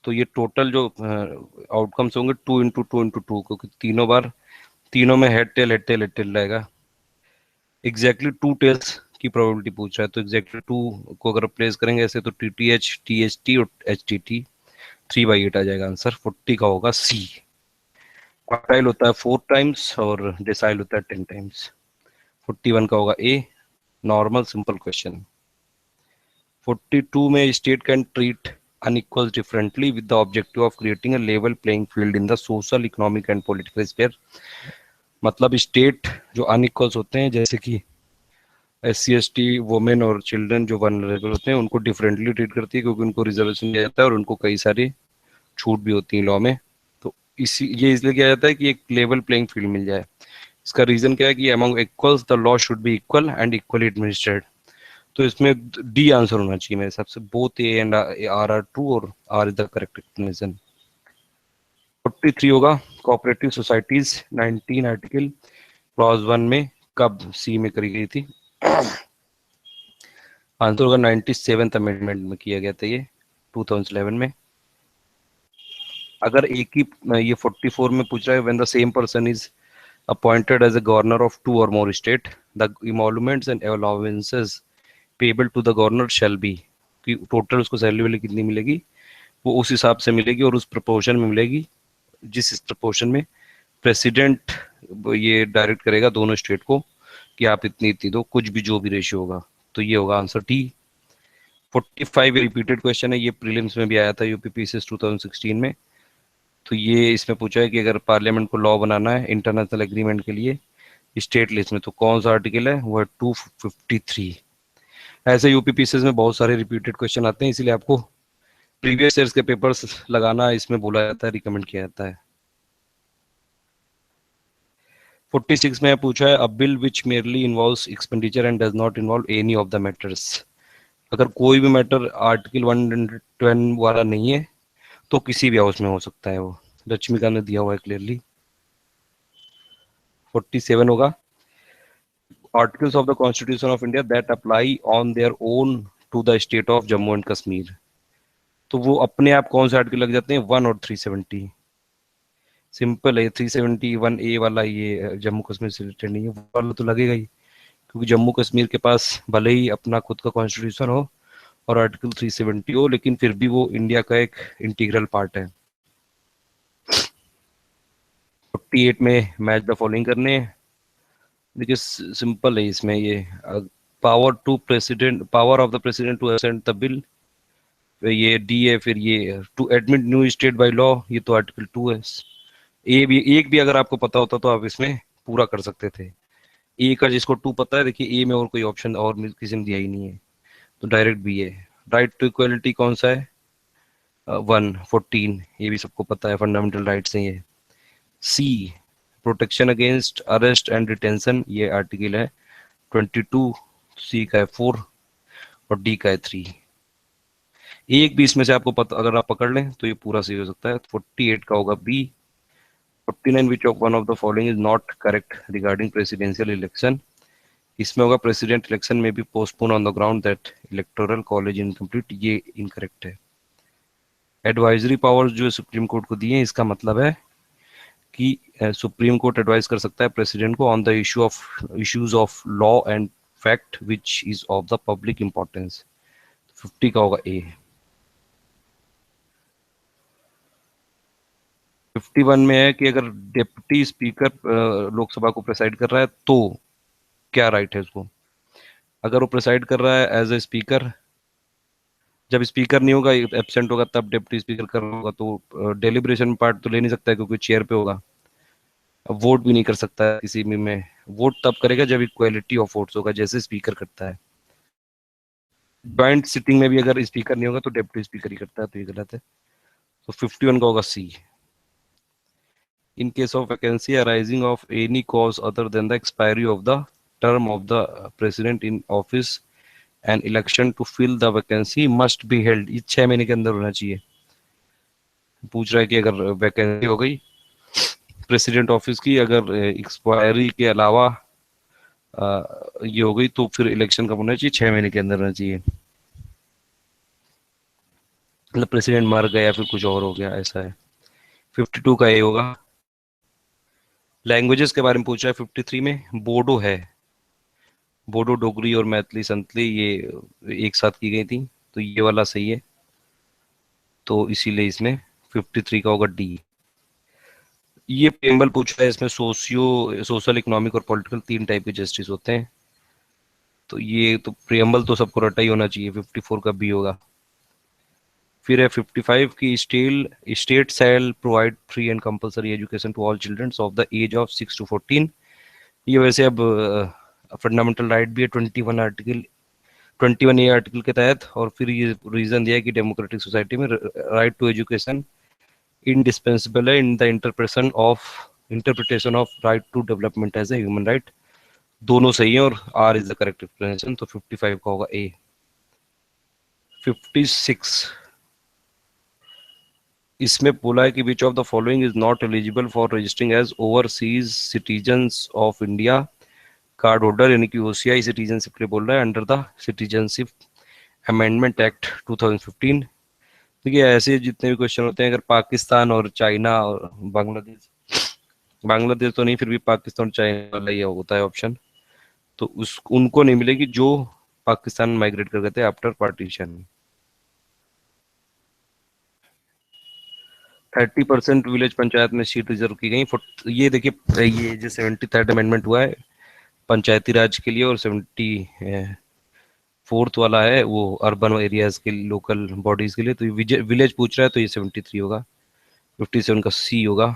तो ये टोटल जो आउटकम्स होंगे 2 × 2 × 2, क्योंकि तीनों में head tail head tail head tail रहेगा। एग्जैक्टली 2 टेल्स की प्रोबेबिलिटी पूछ रहा है, तो एग्जैक्टली 2 को अगर प्लेस करेंगे ऐसे, तो TTH THT और HTT 3/8 आ जाएगा आंसर। 40 का होगा सी। क्वार्टाइल होता है 4 टाइम्स और डेसाइल होता है 10 टाइम्स। 41 का होगा ए, नॉर्मल सिंपल क्वेश्चन। 42 में state can treat unequals differently with the objective of creating a level playing field in the social, economic and political sphere। मतलब स्टेट जो अनइक्वल्स होते हैं, जैसे कि SC ST वुमेन और चिल्ड्रन जो वनरेबल होते हैं, उनको डिफरेंटली ट्रीट करती है, क्योंकि उनको रिजर्वेशन दिया जाता है और उनको कई सारी छूट भी होती है लॉ में। तो इसी ये इसलिए किया जाता है कि एक लेवल प्लेइंग फील्ड मिल जाए। इसका रीजन क्या है कि among equals the law should be equal and equally administered. तो इसमें डी आंसर होना चाहिए मेरे हिसाब से। Both A and R are true और R is the correct explanation. 43 होगा कोऑपरेटिव सोसाइटीज 19 आर्टिकल क्लॉज 1 में कब सी में करी गई थी? आंसर होगा 97th अमेंडमेंट में किया गया था ये, 2011 में। अगर एक ही ये 44 में पूछ रहा है, when the same person is appointed as a governor of 2 or more state, the emoluments and allowances payable to the governor shall be, कि टोटल उसको सैलरी वाली कितनी मिलेगी, वो उस हिसाब से मिलेगी और उस प्रपोर्शन में मिलेगी जिस प्रपोर्शन में प्रेसिडेंट ये डायरेक्ट करेगा दोनों स्टेट को कि आप इतनी इतनी दो, कुछ भी जो भी रेशियो होगा। तो ये होगा आंसर डी। 45 रिपीटेड क्वेश्चन है, ये प्रीलिम्स में भी आया था यूपीपीसीएस 2016 में। तो ये इसमें पूछा है कि अगर पार्लियामेंट को लॉ बनाना है इंटरनेशनल एग्रीमेंट के लिए स्टेट लिस्ट में, तो कौन सा आर्टिकल है? वो है 253। ऐसे यूपीपीसीएस में बहुत सारे रिपीटेड क्वेश्चन आते हैं, इसीलिए आपको प्रीवियस ईयर्स के पेपर्स लगाना इसमें बोला जाता है, रिकमेंड किया जाता है। 46 में पूछा है, अ bill which merely involves expenditure and does not involve any of the matters. अगर कोई भी मैटर आर्टिकल 110 वाला नहीं है, तो किसी भी हाउस में हो सकता है वो। लक्ष्मीकांत ने दिया हुआ है क्लियरली। 47 होगा, articles of the constitution of India that apply on their own to the state of Jammu and Kashmir. तो वो अपने आप कौन से आर्टिकल लग जाते हैं? 1 और 370। सिंपल है, 371A वाला ये जम्मू कश्मीर से रिलेटेड नहीं है, वो वाला तो लगेगा ही, क्योंकि जम्मू कश्मीर के पास भले ही अपना खुद का कॉन्स्टिट्यूशन हो और आर्टिकल 370 हो, लेकिन फिर भी वो इंडिया का एक इंटीग्रल पार्ट है। 48 में मैच द फॉलोइंग करने। देखिए सिंपल है इसमें, ये power of the president to assent the bill, ये डी है। फिर ये to admit new state by law, ये तो आर्टिकल 2 है। ए भी, एक भी अगर आपको पता होता तो आप इसमें पूरा कर सकते थे। ए का जिसको 2 पता है, देखिए ए में और कोई ऑप्शन और किसी ने दिया ही नहीं है, तो डायरेक्ट बी है। राइट टू इक्वलिटी कौन सा है? 114, ये भी सबको पता है, फंडामेंटल राइट्स हैं ये। C protection against arrest and detention, ये आर्टिकल है 22। सी का है 4 और डी का है 3। एक भी इसमें से आपको पता, अगर आप पकड़ लें तो ये पूरा सही हो सकता है। 48 का होगा B. 49 which of one of the following is not correct regarding presidential election. इसमें होगा प्रेसिडेंट इलेक्शन में be postpone on the ground that electoral college incomplete, ये इनकरेक्ट है। एडवाइजरी पावर्स जो सुप्रीम कोर्ट को दिए हैं, इसका मतलब है कि सुप्रीम कोर्ट एडवाइस कर सकता है प्रेसिडेंट को on the issues of law and fact which is of the public importance. 50 का होगा ए। 51 में है कि अगर डिप्टी स्पीकर लोकसभा को प्रेसाइड कर रहा है तो क्या राइट है उसको? अगर वो प्रेसाइड कर रहा है एज ए स्पीकर, जब स्पीकर नहीं होगा, एब्सेंट होगा, तब डिप्टी स्पीकर कर रहा होगा, तो डेलिब्रेशन पार्ट तो ले नहीं सकता है क्योंकि चेयर पे होगा। वोट भी नहीं कर सकता है किसी भी में। वोट तब करेगा जब इक्वालिटी ऑफ वोट्स होगा, जैसे स्पीकर करता है। ज्वाइंट सिटिंग में भी अगर स्पीकर नहीं होगा तो डेप्यूटी स्पीकर ही करता है, तो ये गलत है। तो 51 का होगा C. In case of vacancy arising of any cause other than the expiry of the term of the president in office and election to fill the vacancy must be held, ये 6 महीने के अंदर होना चाहिए। पूछ रहा है कि अगर वैकेंसी हो गई प्रेसिडेंट ऑफिस की, अगर एक्सपायरी के अलावा ये हो गई, तो फिर इलेक्शन कब होना चाहिए? 6 महीने के अंदर होना चाहिए। मतलब प्रेसिडेंट मर गया फिर कुछ और हो गया, ऐसा है। 52 का ये होगा। लैंग्वेजेस के बारे में पूछ रहा है 53 में। बोडो है। बोडो, डोगरी और मैथिली संतली ये एक साथ की गई थी, तो ये वाला सही है। तो इसीलिए इसमें 53 का होगा डी। ये प्रेम्बल पूछ रहा है, इसमें सोशल, इकोनॉमिक और पॉलिटिकल 3 टाइप के जस्टिस होते हैं। तो ये तो प्रियम्बल तो सबको रटा ही होना चाहिए, 54 का बी होगा। फिर है 55 की, state shall provide free and compulsory education to all childrens of the age of 6 to 14। ये वैसे अब फंडामेंटल राइट भी है 21 ए आर्टिकल के तहत। और फिर ये रीजन दिया है कि डेमोक्रेटिक सोसाइटी में राइट टू एजुकेशन इंडिस्पेंसिबल है in the interpretation of right to development as a human right. दोनों सही है और R is the correct explanation, तो 55 का होगा ए। 56, इसमें बोला है कि which of the following is not eligible for registering as overseas citizens of India card holder, यानी कि ओसीआई सिटीजनशिप के लिए बोल रहा है, under the citizenship amendment act 2015। देखिए ऐसे जितने भी क्वेश्चन होते हैं, अगर पाकिस्तान और चाइना और बांग्लादेश, बांग्लादेश तो नहीं, फिर भी पाकिस्तान और चाइना वाला ये होता है ऑप्शन, तो उस उनको नहीं मिलेगी जो पाकिस्तान में माइग्रेट कर गए थे आफ्टर पार्टीशन। 30% विलेज पंचायत में सीट रिजर्व की गई। ये देखिए, ये जो 73rd अमेंडमेंट हुआ है पंचायती राज के लिए, और 74th वाला है वो अर्बन एरियाज के लोकल बॉडीज के लिए। तो विलेज पूछ रहा है, तो ये 73 होगा। 57 का सी होगा।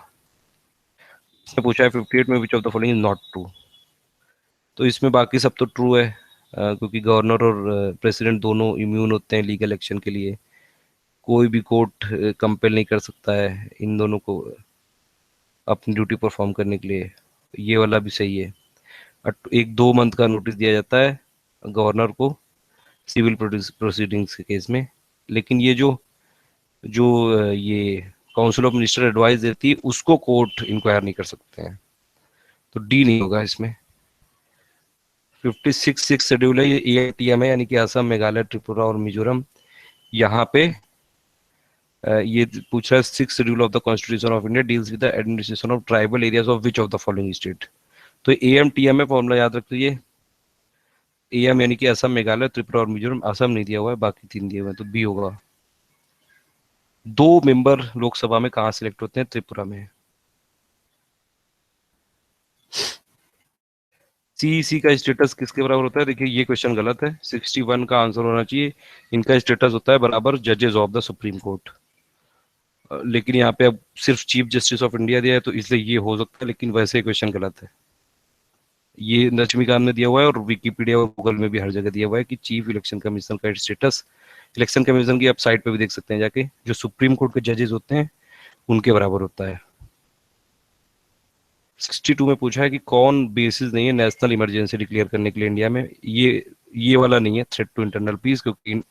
इसने पूछा है 58 में, विच of the following is not true. तो इसमें बाकी सब तो ट्रू है, क्योंकि गवर्नर और प्रेसिडेंट दोनों इम्यून होते हैं लीगल एक्शन के लिए। कोई भी कोर्ट कंपेल नहीं कर सकता है इन दोनों को अपनी ड्यूटी परफॉर्म करने के लिए। ये वाला भी सही है। एक 2 मंथ का नोटिस दिया जाता है गवर्नर को सिविल प्रोसीडिंग्स के केस में। लेकिन ये जो जो ये काउंसिल ऑफ मिनिस्टर एडवाइस देती है, उसको कोर्ट इंक्वायर नहीं कर सकते हैं। तो डी नहीं होगा इसमें। 56 शेड्यूल है, ये एआईटीएम है, यानी कि असम, मेघालय, त्रिपुरा और मिजोरम। यहाँ पे ये पूछ रहा है 6 schedule of the constitution of India deals with the administration of tribal areas of which of the following state. तो एएम टीएम है, फॉर्मूला याद रख लीजिए। एएम यानी कि असम, मेघालय, त्रिपुरा और मिजोरम। असम नहीं दिया हुआ है, बाकी 3 दिए हुए हैं, तो बी होगा। 2 मेंबर लोकसभा में कहाँ सिलेक्ट होते हैं? त्रिपुरा में। सीईसी का स्टेटस किसके बराबर होता है? देखिए ये क्वेश्चन गलत है, 61 का आंसर होना चाहिए। इनका स्टेटस होता है बराबर जजेस ऑफ द सुप्रीम कोर्ट। लेकिन यहाँ पे अब सिर्फ चीफ जस्टिस ऑफ इंडिया दिया है, तो इसलिए ये हो सकता है, लेकिन वैसे क्वेश्चन गलत है। ये लक्ष्मीकांत ने दिया हुआ है और विकीपीडिया और गूगल में भी हर जगह दिया हुआ है कि चीफ इलेक्शन कमीशन का स्टेटस, इलेक्शन कमीशन की आप साइट पे भी देख सकते हैं जाके, जो सुप्रीम कोर्ट के जजेस होते हैं उनके बराबर होता है। 62 में पूछा है कि कौन बेसिस नहीं है नेशनल इमरजेंसी डिक्लेयर करने के लिए इंडिया में। ये वाला नहीं है थ्रेट टू इंटरनल पीस, क्योंकि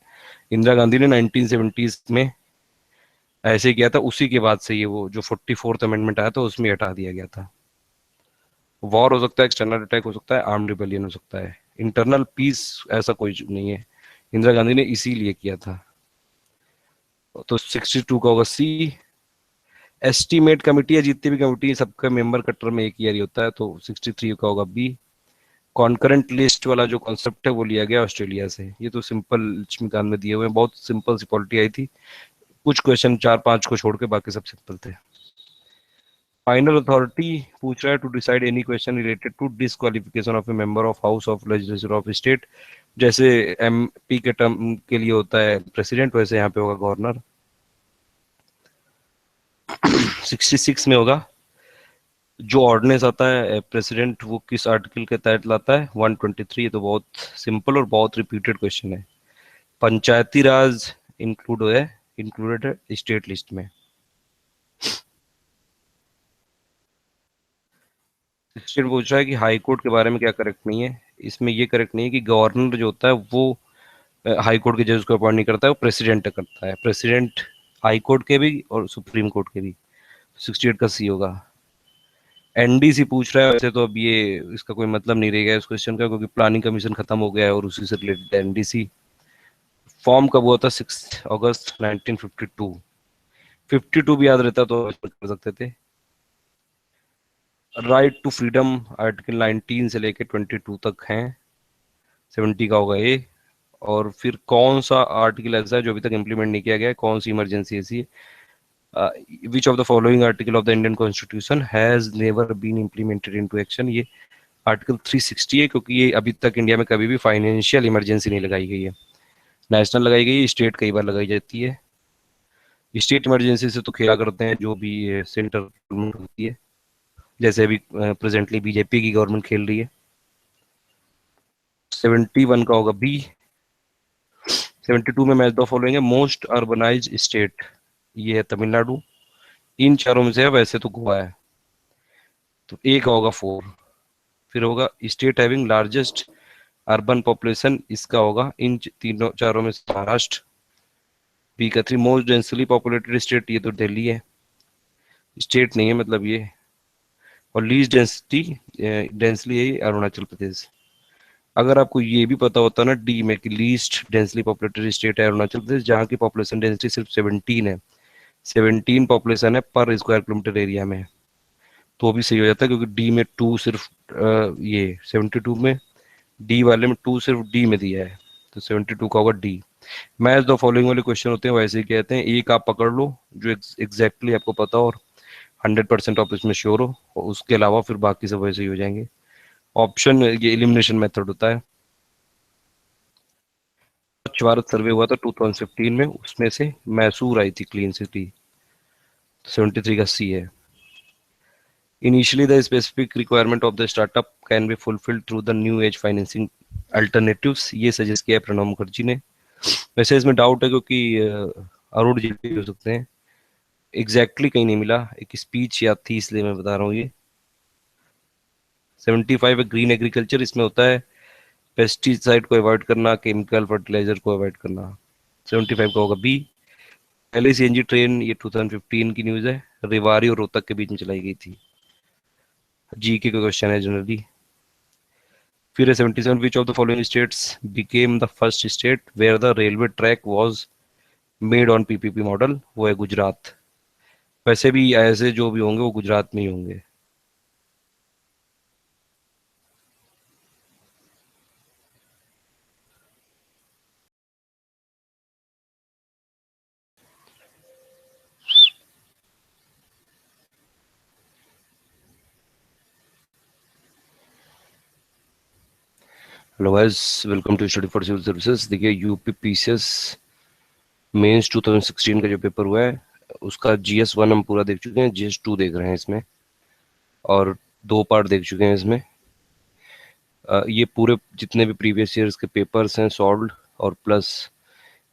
इंदिरा गांधी ने 1970s में ऐसे किया था, उसी के बाद से ये वो जो 44th अमेंडमेंट आया था उसमें हटा दिया गया था। वॉर हो सकता है, एक्सटर्नल अटैक हो सकता है, आर्म रिबेलियन हो सकता है, इंटरनल पीस ऐसा कोई नहीं है। इंदिरा गांधी ने इसीलिए किया था। तो 62 का होगा सी। एस्टीमेट कमेटी या जितनी भी कमेटी सबका मेंबर का टर्म एक ईयर ही होता है, तो 63 का होगा बी। कॉन्करेंट लिस्ट वाला जो कॉन्सेप्ट है वो लिया गया ऑस्ट्रेलिया से। ये तो सिंपल लक्ष्मीकांत में दिए हुए हैं, बहुत सिंपल सी पॉलिटी आई थी। कुछ क्वेश्चन 4-5 को छोड़ के बाकी सब सिंपल थे। फाइनल अथॉरिटी पूछ रहा है to decide any question related to disqualification of a member of house of legislature of state. जैसे एमपी के टर्म के लिए होता है प्रेसिडेंट, वैसे यहाँ पे होगा गवर्नर। 66 में होगा जो ऑर्डिनेंस आता है प्रेसिडेंट वो किस आर्टिकल के तहत लाता है? 123। ये तो बहुत सिंपल और बहुत रिपीटेड क्वेश्चन है। पंचायती राज इंक्लूडेड है स्टेट लिस्ट में। स्टेट पूछ रहा है कि हाई कोर्ट के बारे में क्या करेक्ट नहीं है। इसमें ये करेक्ट नहीं है कि गवर्नर जो होता है वो हाई कोर्ट के जज को अपॉइंट नहीं करता है, वो प्रेसिडेंट करता है। प्रेसिडेंट हाई कोर्ट के भी और सुप्रीम कोर्ट के भी। 68 का सी होगा। एनडीसी पूछ रहा है, वैसे तो अब ये इसका कोई मतलब नहीं रहेगा इस क्वेश्चन का, क्योंकि प्लानिंग कमीशन खत्म हो गया है और उसी से रिलेटेड एनडीसी। फॉर्म कब हुआ था? 6 अगस्त 1952। 52 भी याद रहता तो कर सकते थे। राइट टू फ्रीडम आर्टिकल 19 से लेके 22 तक हैं। 70 का होगा ये। और फिर कौन सा आर्टिकल ऐसा है जो अभी तक इम्प्लीमेंट नहीं किया गया है? कौन सी इमरजेंसी ऐसी है? Which of the following article of the Indian constitution has never been implemented into action? ये आर्टिकल 360 है, क्योंकि ये अभी तक इंडिया में कभी भी फाइनेंशियल इमरजेंसी नहीं लगाई गई है। नेशनल लगाई गई है, स्टेट कई बार लगाई जाती है। स्टेट इमरजेंसी से तो खेला करते हैं जो भी सेंट्रल गवर्नमेंट होती है, जैसे अभी प्रेजेंटली बीजेपी की गवर्नमेंट खेल रही है। 71 का होगा बी। 72 में मैच द फॉलोइंग है मोस्ट अर्बनाइज स्टेट। ये है तमिलनाडु। इन चारों में से है, वैसे तो गोवा है। तो ए का होगा 4। फिर होगा state having largest urban population, इसका होगा इन तीनों चारों में से महाराष्ट्र। बी का 3 मोस्ट डेंसली पॉपुलेटेड स्टेट, ये तो दिल्ली है, स्टेट नहीं है मतलब ये। और लीस्ट डेंसली है अरुणाचल प्रदेश। अगर आपको ये भी पता होता ना डी में कि लीस्ट डेंसली पॉपुलेटेड स्टेट है अरुणाचल प्रदेश, जहाँ की पॉपुलेशन डेंसिटी सिर्फ 17 है। 17 पॉपुलेशन है पर स्क्वायर किलोमीटर एरिया में, तो भी सही हो जाता है, क्योंकि डी में 2 सिर्फ ये 72 में, डी वाले में 2 सिर्फ डी में दिया है, तो 72 का होगा डी। मैच द फॉलोइंग वाले क्वेश्चन होते हैं वैसे ही कहते हैं। एक आप पकड़ लो जो एग्जैक्टली आपको पता हो और 100% आप इसमें श्योर हो, और उसके अलावा फिर बाकी सब वैसे ही हो जाएंगे। ऑप्शन ये एलिमिनेशन मेथड होता है। स्वच्छ भारत सर्वे हुआ था 2015 में, उसमें से मैसूर आई थी क्लीन सिटी। 73 का सी है। Initially, the specific requirement of the startup can be fulfilled through the new age financing alternatives, ये सजेस्ट किया है प्रणब मुखर्जी ने। वैसे इसमें डाउट है क्योंकि अरुण जेटली हो सकते हैं। एग्जैक्टली कहीं नहीं मिला, एक स्पीच याद थी इसलिए मैं बता रहा हूँ ये। 75 है ग्रीन एग्रीकल्चर, इसमें होता है पेस्टिसाइड को अवॉइड करना, केमिकल फर्टिलाइजर को अवॉइड करना। 75 का होगा बी। पहले सीएनजी ट्रेन, ये 2015 की न्यूज है, रेवाड़ी और रोहतक के बीच में चलाई गई थी। जीके का क्वेश्चन है जनरली। फिर 77 which of the following states became the first state where the railway track was made on PPP model? वो है गुजरात। वैसे भी ऐसे जो भी होंगे वो गुजरात में ही होंगे। Hello guys, welcome to study for civil services. देखिए यूपी पीसीएस मेंस 2016 का जो पेपर हुआ है उसका GS1 हम पूरा देख चुके हैं, GS2 देख रहे हैं इसमें, और 2 पार्ट देख चुके हैं इसमें। ये पूरे जितने भी प्रीवियस ईयर्स के पेपर्स हैं सॉल्व्ड, और प्लस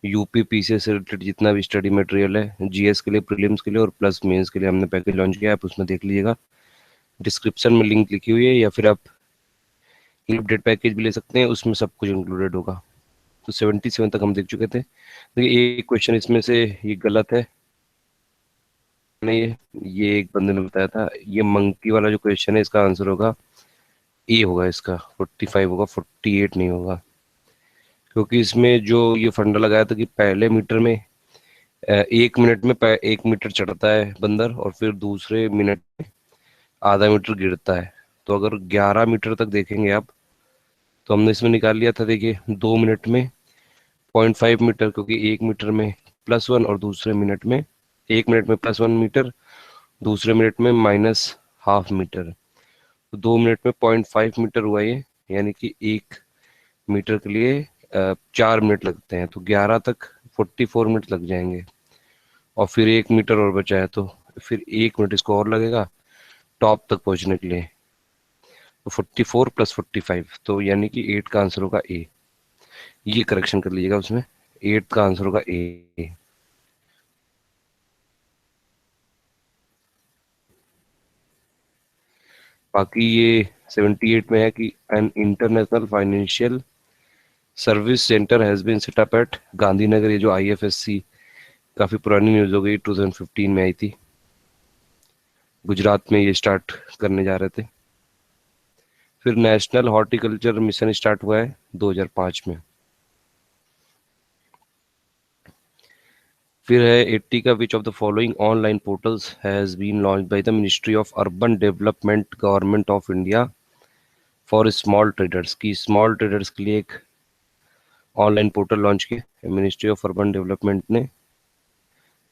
यूपी पीसीएस से रिलेटेड जितना भी स्टडी मटेरियल है जीएस के लिए, प्रीलिम्स के लिए और प्लस मेंस के लिए हमने पैकेज लॉन्च किया है, आप उसमें देख लीजिएगा। डिस्क्रिप्शन में लिंक लिखी हुई है, या फिर आप अपडेट पैकेज भी ले सकते हैं, उसमें सब कुछ इंक्लूडेड होगा। तो 77 तक हम देख चुके थे। देखिए एक क्वेश्चन इसमें से ये गलत है। नहीं, ये एक बंदे ने बताया था, ये मंकी वाला जो क्वेश्चन है इसका आंसर होगा ए होगा, इसका 45 होगा, 48 नहीं होगा। क्योंकि इसमें जो ये फंडा लगाया था कि पहले मीटर में 1 मिनट में 1 मीटर चढ़ता है बंदर, और फिर दूसरे मिनट में आधा मीटर गिरता है। तो अगर 11 मीटर तक देखेंगे आप, तो हमने इसमें निकाल लिया था। देखिए 2 मिनट में 0.5 मीटर, क्योंकि 1 मीटर में +1 और दूसरे मिनट में 1 मिनट में +1 मीटर, दूसरे मिनट में -½ मीटर। तो 2 मिनट में 0.5 मीटर हुआ ये, यानी कि 1 मीटर के लिए 4 मिनट लगते हैं, तो 11 तक 44 मिनट लग जाएंगे। और फिर 1 मीटर और बचा है, तो फिर 1 मिनट इसको और लगेगा, टॉप तक पहुंचने के लिए। तो 44 + 45, तो यानी कि 8 का आंसर होगा ए। ये करेक्शन कर लीजिएगा उसमें, 8 का आंसर होगा ए। बाकी ये 78 में है कि an international financial service centre has been set up at Gandhinagar. ये जो आईएफएससी, काफी पुरानी न्यूज हो गई, 2015 में आई थी। गुजरात में ये स्टार्ट करने जा रहे थे। फिर नेशनल हॉर्टिकल्चर मिशन स्टार्ट हुआ है 2005 में। फिर है 80 का, which of the following online portals has been launch by the ministry of urban development government of India for small traders. की स्मॉल ट्रेडर्स के लिए एक ऑनलाइन पोर्टल लॉन्च किया मिनिस्ट्री ऑफ अर्बन डेवलपमेंट ने,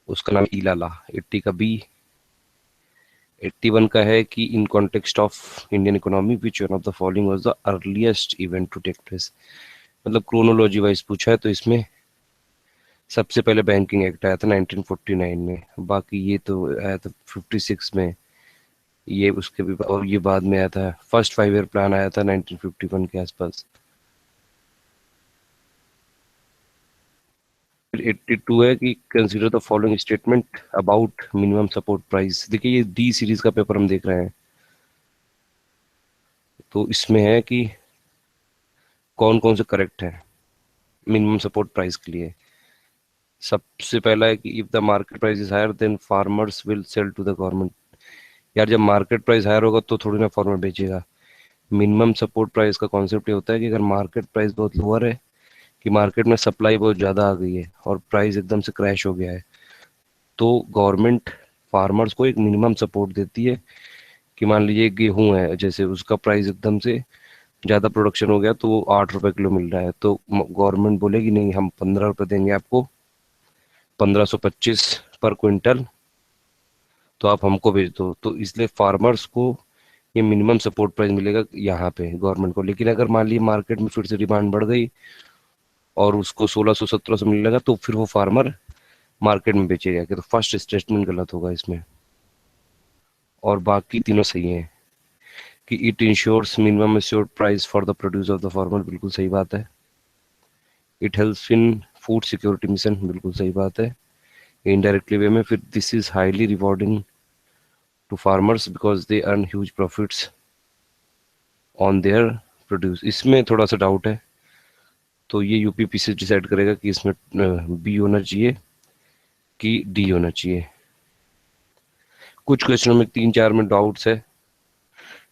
उसका नाम ई लाला। 80 का बी। 81 का है कि in context of Indian economy which one of the following was the earliest event to take place. मतलब क्रोनोलॉजी वाइज पूछा है, तो इसमें सबसे पहले बैंकिंग एक्ट आया था 1949 में। बाकी ये तो आया था 56 में, ये उसके भी, और ये बाद में आया था। फर्स्ट 5 ईयर प्लान आया था 1951 के आसपास। फिर 82 है कि consider the following statement about minimum support price. देखिए ये डी सीरीज का पेपर हम देख रहे हैं, तो इसमें है कि कौन कौन से करेक्ट है मिनिमम सपोर्ट प्राइस के लिए। सबसे पहला है कि if the market price is higher then farmers will sell to the government. यार जब मार्केट प्राइस हायर होगा तो थोड़ी ना फार्मर बेचेगा। मिनिमम सपोर्ट प्राइस का कॉन्सेप्ट ये होता है कि अगर मार्केट प्राइस बहुत लोअर है, कि मार्केट में सप्लाई बहुत ज़्यादा आ गई है और प्राइस एकदम से क्रैश हो गया है, तो गवर्नमेंट फार्मर्स को एक मिनिमम सपोर्ट देती है। कि मान लीजिए गेहूं है, जैसे उसका प्राइस एकदम से ज़्यादा प्रोडक्शन हो गया तो वो 8 रुपए किलो मिल रहा है, तो गवर्नमेंट बोलेगी नहीं, हम 15 रुपये देंगे आपको, 1525 पर क्विंटल, तो आप हमको भेज दो। तो इसलिए फार्मर्स को ये मिनिमम सपोर्ट प्राइस मिलेगा यहाँ पे गवर्नमेंट को। लेकिन अगर मान लीजिए मार्केट में फिर से डिमांड बढ़ गई और उसको 1600 1700 मिलेगा, तो फिर वो फार्मर मार्केट में बेचेगा। कि तो फर्स्ट स्टेटमेंट गलत होगा इसमें, और बाकी तीनों सही हैं। कि it ensures minimum assured price for the produce of the farmer, बिल्कुल सही बात है। It helps in food security mission, बिल्कुल सही बात है इनडायरेक्टली वे में। फिर this is highly rewarding to farmers because they earn huge profits on their produce. इसमें थोड़ा सा डाउट है, तो ये यूपीपीसी डिसाइड करेगा कि इसमें बी होना चाहिए कि डी होना चाहिए। कुछ क्वेश्चनों में 3 4 में डाउट्स है,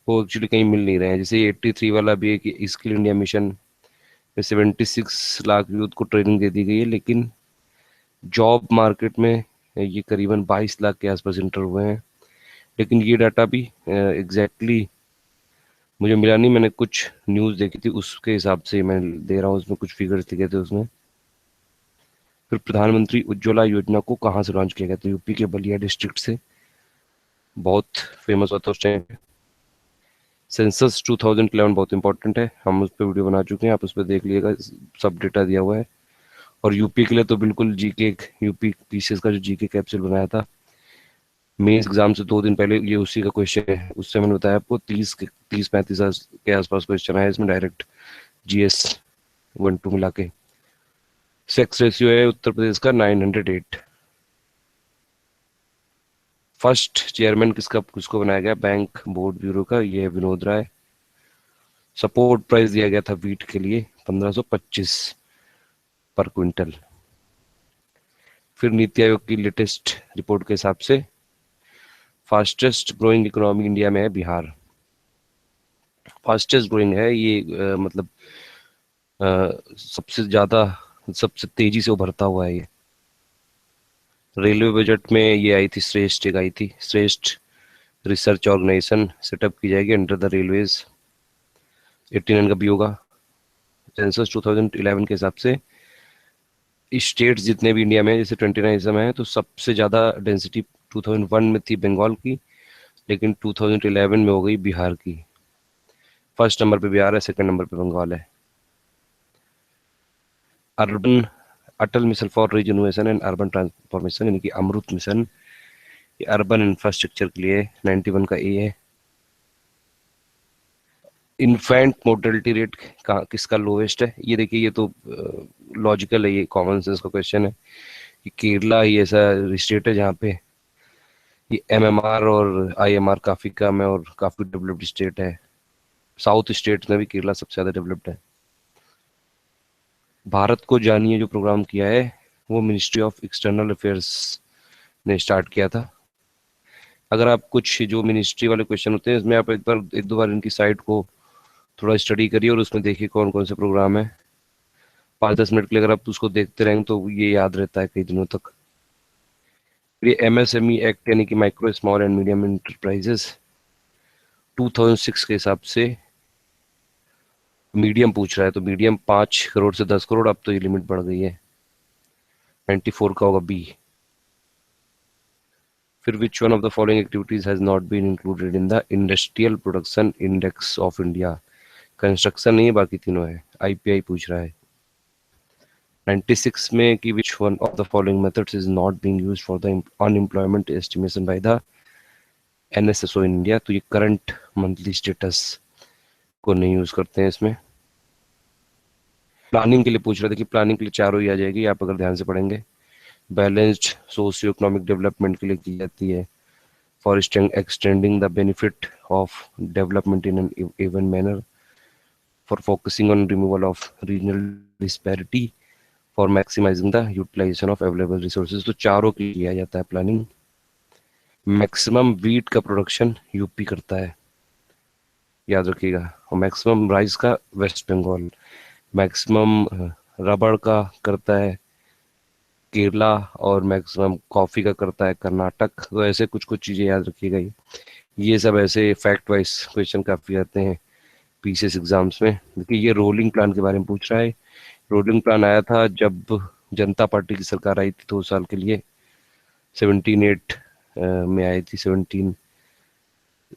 वो एक्चुअली कहीं मिल नहीं रहे हैं। जैसे 83 वाला भी है कि स्किल इंडिया मिशन में 76 लाख यूथ को ट्रेनिंग दे दी गई है, लेकिन जॉब मार्केट में ये करीबन 22 लाख के आसपास इंटर हुए हैं। लेकिन ये डाटा भी एग्जैक्टली मुझे मिला नहीं, मैंने कुछ न्यूज़ देखी थी उसके हिसाब से मैं दे रहा हूँ, उसमें कुछ फिगर्स दिखे थे उसमें। फिर प्रधानमंत्री उज्ज्वला योजना को कहाँ से लॉन्च किया गया? तो यूपी के बलिया डिस्ट्रिक्ट से, बहुत फेमस हुआ था उस टाइम। सेंसस 2011 बहुत इंपॉर्टेंट है, हम उस पर वीडियो बना चुके हैं, आप उस पर देख लीजिएगा, सब डेटा दिया हुआ है। और यूपी के लिए तो बिल्कुल जीके, यूपी पीसीएस का जो जीके कैप्सूल बनाया था मेंस एग्जाम से 2 दिन पहले, ये उसी का क्वेश्चन है। उससे मैंने बताया आपको 30 35 के आसपास क्वेश्चन है इसमें, डायरेक्ट जीएस 1 2 मिला के। सेक्स रेशियो है उत्तर प्रदेश का 908। फर्स्ट चेयरमैन किसको बनाया गया बैंक बोर्ड ब्यूरो का? ये है विनोद राय। सपोर्ट प्राइस दिया गया था वीट के लिए 1525 पर क्विंटल। फिर नीति आयोग की लेटेस्ट रिपोर्ट के हिसाब से फास्टेस्ट ग्रोइंग इकोनॉमी इंडिया में है बिहार। फास्टेस्ट ग्रोइंग है ये, मतलब सबसे ज्यादा, सबसे तेजी से उभरता हुआ है ये। रेलवे बजट में ये आई थी, श्रेष्ठ एक आई थी, श्रेष्ठ रिसर्च ऑर्गेनाइजेशन सेटअप की जाएगी अंडर द रेलवेज। 89 का भी होगा। सेंसस 2011 के हिसाब से स्टेट्स जितने भी इंडिया में, जैसे 29 है, तो सबसे ज़्यादा डेंसिटी 2001 में थी बंगाल की, लेकिन 2011 में हो गई बिहार की। फर्स्ट नंबर पे बिहार है, सेकंड नंबर पे बंगाल है। Urban Atal mission for regeneration and urban transformation, यानी कि अमृत मिशन, ये अर्बन इंफ्रास्ट्रक्चर के लिए 91 का ए है। इन्फेंट मोर्टेलिटी रेट किसका लोएस्ट है? ये देखिए, ये तो लॉजिकल है, ये कॉमन सेंस का क्वेश्चन है कि केरला ही ऐसा स्टेट है जहाँ पे ये एमएमआर और आईएमआर काफी कम है और काफी डेवलप्ड स्टेट है। साउथ स्टेट में भी केरला सबसे ज्यादा डेवलप्ड है। भारत को जानिए जो प्रोग्राम किया है वो मिनिस्ट्री ऑफ एक्सटर्नल अफेयर्स ने स्टार्ट किया था। अगर आप कुछ जो मिनिस्ट्री वाले क्वेश्चन होते हैं इसमें आप एक दो बार इनकी साइट को थोड़ा स्टडी करिए और उसमें देखिए कौन कौन से प्रोग्राम है। 5-10 मिनट के लिए अगर आप उसको देखते रहेंगे तो ये याद रहता है कई दिनों तक। ये एमएसएमई एक्ट यानी कि micro small and medium enterprises 2006 के हिसाब से मीडियम पूछ रहा है, तो मीडियम 5 करोड़ से 10 करोड़, अब तो ये लिमिट बढ़ गई है, 94 का होगा बी। फिर which one of the following activities has not been included in the industrial production index of India? Construction नहीं है, बाकी तीनों है। आईपीआई पूछ रहा है। 96 में कि विच one of the following methods is not being used for the unemployment estimation by the NSSO in India? तो ये करंट मंथली स्टेटस को नहीं यूज करते हैं इसमें। प्लानिंग के लिए पूछ रहे थे कि प्लानिंग के लिए चारों ही आ जाएगी आप अगर ध्यान से पढ़ेंगे। बैलेंस्ड सोशियो इकोनॉमिक डेवलपमेंट के लिए की जाती है। For extending the benefit of development in an even manner. For focusing on removal of regional disparity. For maximising the utilisation of available resources. तो चारों के लिए किया जाता है प्लानिंग। मैक्सिमम वीट का प्रोडक्शन यूपी करता है, याद रखिएगा। और मैक्सिमम राइस का वेस्ट बंगाल। मैक्सिमम रबड़ का करता है केरला और मैक्सिमम कॉफी का करता है कर्नाटक। तो ऐसे कुछ कुछ चीजें याद रखिएगा। ये सब ऐसे फैक्ट वाइज क्वेश्चन काफी आते हैं पीसीएस एग्जाम्स में। देखिए ये रोलिंग प्लान के बारे में पूछ रहा है। रोलिंग प्लान आया था जब जनता पार्टी की सरकार आई थी 2 साल के लिए, 17-8 में आई थी,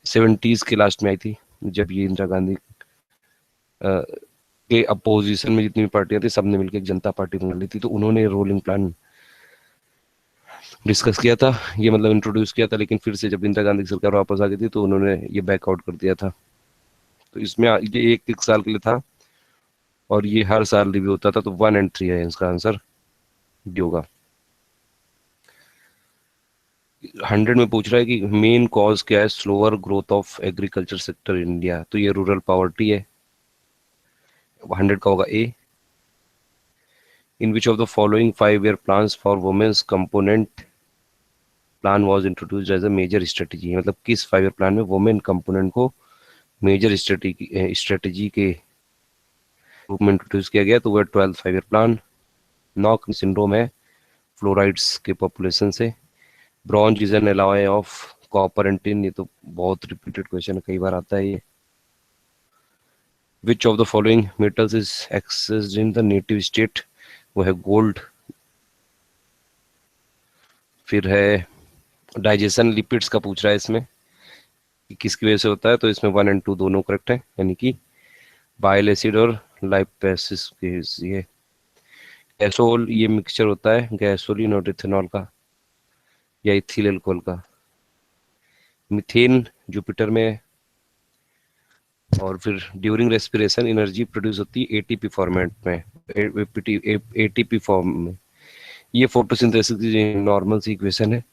70s के लास्ट में आई थी, जब ये इंदिरा गांधी के अपोजिशन में जितनी भी पार्टियां थी सबने मिलकर एक जनता पार्टी बना ली थी। तो उन्होंने रोलिंग प्लान डिस्कस किया था, ये मतलब इंट्रोड्यूस किया था, लेकिन फिर से जब इंदिरा गांधी की सरकार वापस आ गई थी तो उन्होंने ये बैकआउट कर दिया था। तो इसमें ये एक साल के लिए था और ये हर साल रिव्यू होता था। तो 1 और 3 है इसका आंसर, डी होगा। 100 में पूछ रहा है कि मेन कॉज क्या है slower growth of agriculture sector in India? तो ये रूरल पॉवर्टी है, 100 का होगा A. In which of the following 5 year plans for women's component plan was introduced as a major strategy? मतलब किस 5 ईयर प्लान में वुमेन कंपोनेंट को major strategy के रूप में इंट्रोड्यूस किया गया? तो वह 12th 5 year plan. Knock syndrome है फ्लोराइड्स के पॉपुलेशन से। Bronze is an alloy of copper and tin, ये तो बहुत रिपीटेड क्वेश्चन है, कई बार आता है ये। विच of the following metals is accessed in the native state? वो है गोल्ड। फिर है डाइजेशन लिपिड्स का पूछ रहा है इसमें कि किसकी वजह से होता है? तो इसमें 1 और 2 दोनों करेक्ट है, यानी कि बाइल एसिड और लाइपेसिस के। ये गैसोल ये मिक्सचर होता है गैसोलिन और इथेनॉल का या इथिल एल्कोहल का। मीथेन जुपिटर में है। और फिर ड्यूरिंग रेस्पिरेशन एनर्जी प्रोड्यूस होती है एटीपी फॉर्मेट में, एटीपी फॉर्म में। ये फोटोसिंथेसिस की नॉर्मल सी इक्वेशन है।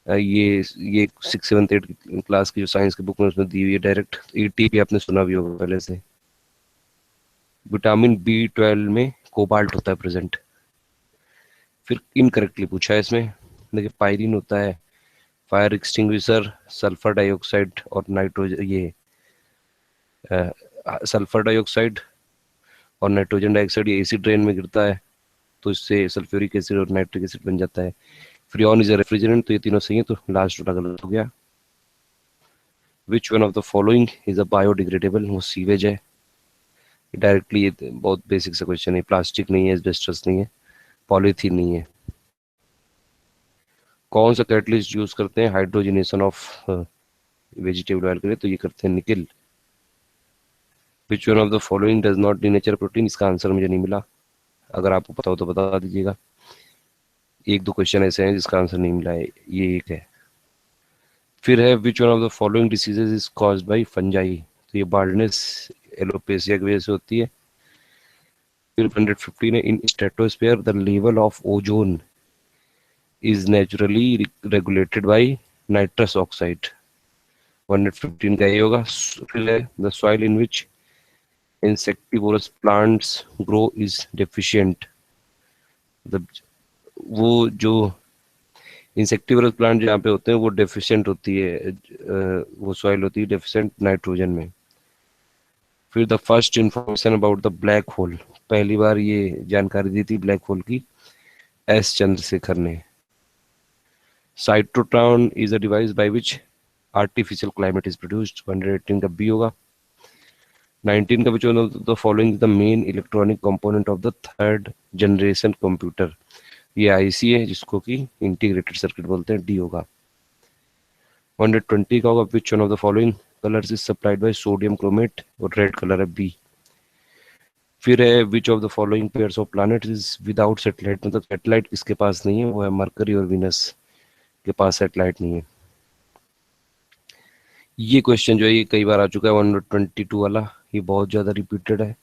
ये 6th 7th 8th क्लास की जो साइंस की बुक में उसमें दी हुई है डायरेक्ट। एटीपी आपने सुना भी होगा पहले से। विटामिन B12 में कोबाल्ट होता है प्रेजेंट। फिर इनकरेक्टली पूछा है इसमें, देखिए पायरीन होता है फायर एक्सटिंग्विशर, सल्फर डाइऑक्साइड और नाइट्रोजन, ये सल्फर डाइऑक्साइड और नाइट्रोजन डाइऑक्साइड ये एसिड रेन में गिरता है तो इससे सल्फ्यूरिक एसिड और नाइट्रिक एसिड बन जाता है। फ्रियोन इज अ रेफ्रिजरेंट, तो ये तीनों सही है, तो लास्ट वाला गलत हो गया। विच one of the following is a biodegradable? वो सीवेज है डायरेक्टली। ये बहुत बेसिक सा क्वेश्चन है। प्लास्टिक नहीं है, एस्बेस्टस नहीं है, पॉलीथीन नहीं है। कौन सा कैटलिस्ट यूज करते हैं हाइड्रोजनेशन ऑफ वेजिटेबल ऑयल के लिए? तो ये करते हैं nickel. Which one of the following does not denature protein? इसका आंसर मुझे नहीं मिला, अगर आपको पता हो तो बता दीजिएगा। एक दो क्वेश्चन ऐसे हैं जिसका आंसर नहीं मिला है, ये एक है। फिर है विच one of the following diseases is caused by fungi? तो ये बाल्डनेस एलोपेसिया की वजह से होती है। फिर 115 है, in stratosphere the level of ozone is naturally regulated by nitrous oxide. 115 का ये होगा। फिर है the soil in which insectivorous plants grow is deficient. मतलब वो जो इंसेक्टिवरस प्लांट जहाँ पे होते हैं वो डेफिशिएंट होती है, वो सॉइल होती है डेफिशिएंट नाइट्रोजन में। फिर the first information about the black hole, पहली बार ये जानकारी दी थी ब्लैक होल की एस चंद्रशेखर ने। Cyclotron is a device by which artificial climate is produced. 118 का बी होगा। 19 का विच one of the following the main electronic component of the third generation computer. ये आईसी है जिसको कि इंटीग्रेटेड सर्किट बोलते हैं, डी होगा। 120 का होगा विच one of the following colours is supplied by sodium chromate, और रेड कलर है बी। फिर है which of the following pairs of planet is without satellite, मतलब सैटेलाइट किसके पास नहीं है, वो है मरकरी और विनस के पास सैटेलाइट नहीं है। ये क्वेश्चन जो है ये कई बार आ चुका है 122 वाला, ये बहुत ज़्यादा रिपीटेड है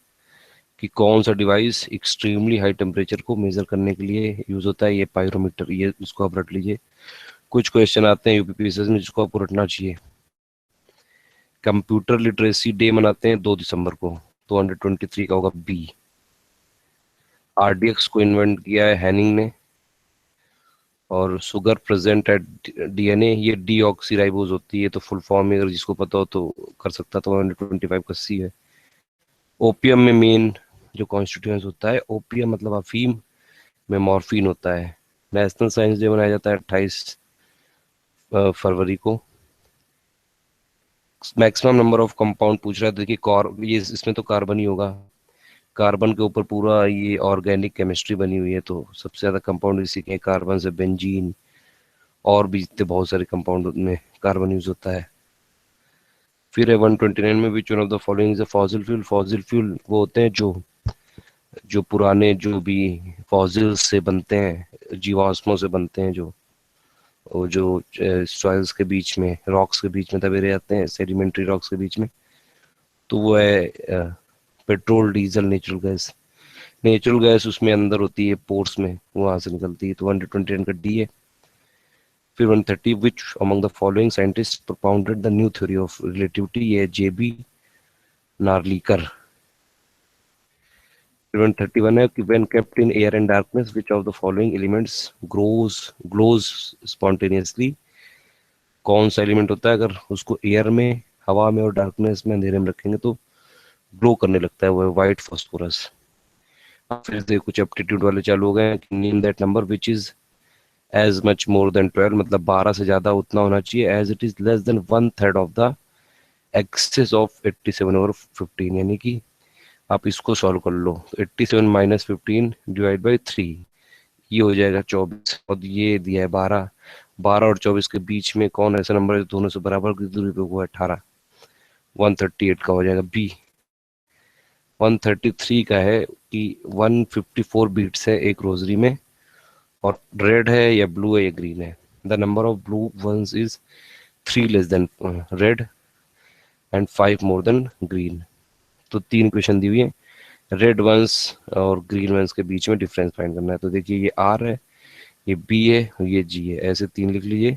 कि कौन सा डिवाइस एक्सट्रीमली हाई टेम्परेचर को मेजर करने के लिए यूज होता है। ये पायरोमीटर, ये इसको आप रट लीजिए। कुछ क्वेश्चन आते हैं यूपीपीएससी में जिसको आपको रटना चाहिए। कंप्यूटर लिटरेसी डे मनाते हैं 2 दिसंबर को, तो 123 का होगा बी। आरडीएक्स को इन्वेंट किया है हैनिंग ने। और शुगर प्रेजेंट एट डीएनए, ये डीऑक्सीराइबोज होती है, तो फुल फॉर्म में अगर जिसको पता हो तो कर सकता, तो 125 का सी है। ओपियम में मेन जो कॉन्स्टिट्यूएंस होता है, ओपियम मतलब अफीम में मॉर्फिन होता है। नेशनल साइंस डे मनाया जाता है 28 फरवरी को। मैक्सिमम नंबर ऑफ कंपाउंड पूछ रहा है, देखिए ये इसमें तो कार्बन ही होगा, कार्बन के ऊपर पूरा ये ऑर्गेनिक केमिस्ट्री बनी हुई है, तो सबसे ज्यादा कंपाउंड इसी के कार्बन से, बेंजीन और भी जितने बहुत सारे कंपाउंड में कार्बन यूज होता है। फिर है 129 में विच one of the following is a fossil fuel. Fossil fuel वो होते हैं जो जो पुराने जो भी फॉसिल्स से बनते हैं, जीवाश्मों से बनते हैं, जो वो जो सॉइल्स के बीच में, रॉक्स के बीच में दबे रह जाते हैं, सेडिमेंट्री रॉक्स के बीच में, तो वो है petrol, diesel, natural gas. Natural gas उसमें अंदर होती है पोर्स में, वहां से निकलती है, तो 129 का डी है। फिर 130 which among the following scientist propounded the new theory of relativity, ये जेबी नार्लिकर। 131 है कि when kept in air and darkness which of the following elements glows spontaneously. कौन सा एलिमेंट होता है अगर उसको एयर में, हवा में और डार्कनेस में, अंधेरे में रखेंगे तो ग्लो करने लगता है, वो है व्हाइट फास्फोरस। फिर से कुछ एप्टीट्यूड वाले चालू हो गए। Name that number which is as much more than 12, मतलब 12 से ज्यादा उतना होना चाहिए, as it is less than 1/3 of the excess of 87 over 15, यानी कि आप इसको सॉल्व कर लो तो 87 माइनस 15 डिवाइड बाई 3, ये हो जाएगा 24, और ये दिया है 12। 12 और 24 के बीच में कौन ऐसा नंबर है दोनों से बराबर की दूरी पे, वो है 18। 138 का हो जाएगा बी। 133 का है कि 154 बीट्स है एक रोजरी में, और रेड है या ब्लू है या ग्रीन है। The number of blue ones is 3 less than red and 5 more than green. तो 3 क्वेश्चन दी हुई है, रेड वंस और ग्रीन वंस के बीच में डिफरेंस फाइंड करना है। तो देखिए ये आर है, ये बी है और ये जी है, ऐसे 3 लिख लीजिए।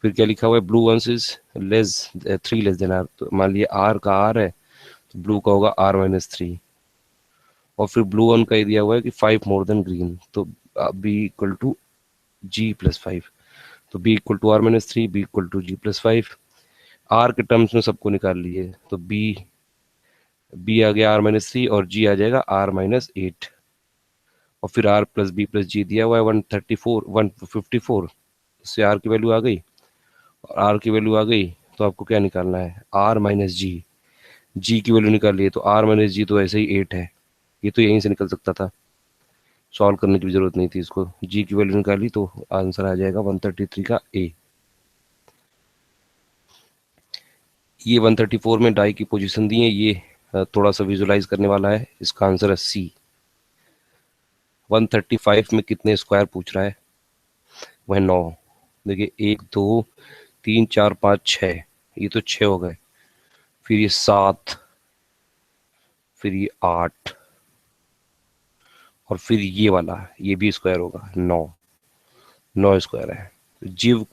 फिर क्या लिखा हुआ है, blue ones is less 3 less than R, तो मान लीजिए आर का आर है तो ब्लू का होगा R-3। और फिर ब्लू वन का दिया हुआ है कि 5 मोर देन ग्रीन, तो B equal to G plus 5, तो B equal to R-3, B equal to G plus 5। R के टर्म्स में सबको निकाल लिए तो बी बी आ गया R-3 और जी आ जाएगा R-8, और फिर आर प्लस बी प्लस जी दिया हुआ है 154, इससे आर की वैल्यू आ गई और आर की वैल्यू आ गई, तो आपको क्या निकालना है, आर माइनस जी। जी की वैल्यू निकाल लिए तो आर माइनस जी तो ऐसे ही 8 है, ये तो यहीं से निकल सकता था, सॉल्व करने की भी जरूरत नहीं थी इसको। जी की वैल्यू निकाली तो आंसर आ जाएगा 133 का ए। ये 134 में डाई की पोजीशन दी है, ये थोड़ा सा विजुलाइज करने वाला है, इसका आंसर है सी। 135 में कितने स्क्वायर पूछ रहा है, वह 9। देखिए 1 2 3 4 5 6, ये तो 6 हो गए। फिर ये 7, फिर ये 8, और फिर ये वाला, ये भी स्क्वायर होगा, 9 स्क्वायर है। जीव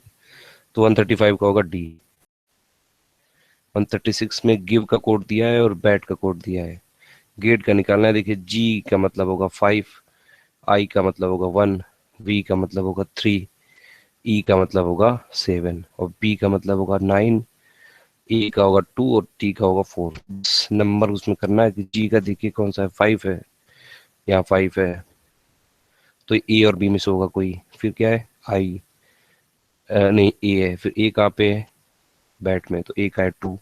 तो 135 का होगा डी। 136 में गिव का कोड दिया है और बैट का कोड दिया है। गेट का निकालना है। देखिए जी का मतलब होगा 5, आई का मतलब होगा 1, वी का मतलब होगा 3, ई का मतलब होगा 7, और बी का मतलब होगा 9, ए का होगा 2 और टी का होगा 4। नंबर उसमें करना है कि जी का देखिए कौन सा है, 5 है, यहाँ 5 है, तो ए और बी में से होगा कोई। फिर क्या है, आई, नहीं ए है। फिर ए कहाँ पे है, बैट में, तो ए का है 2,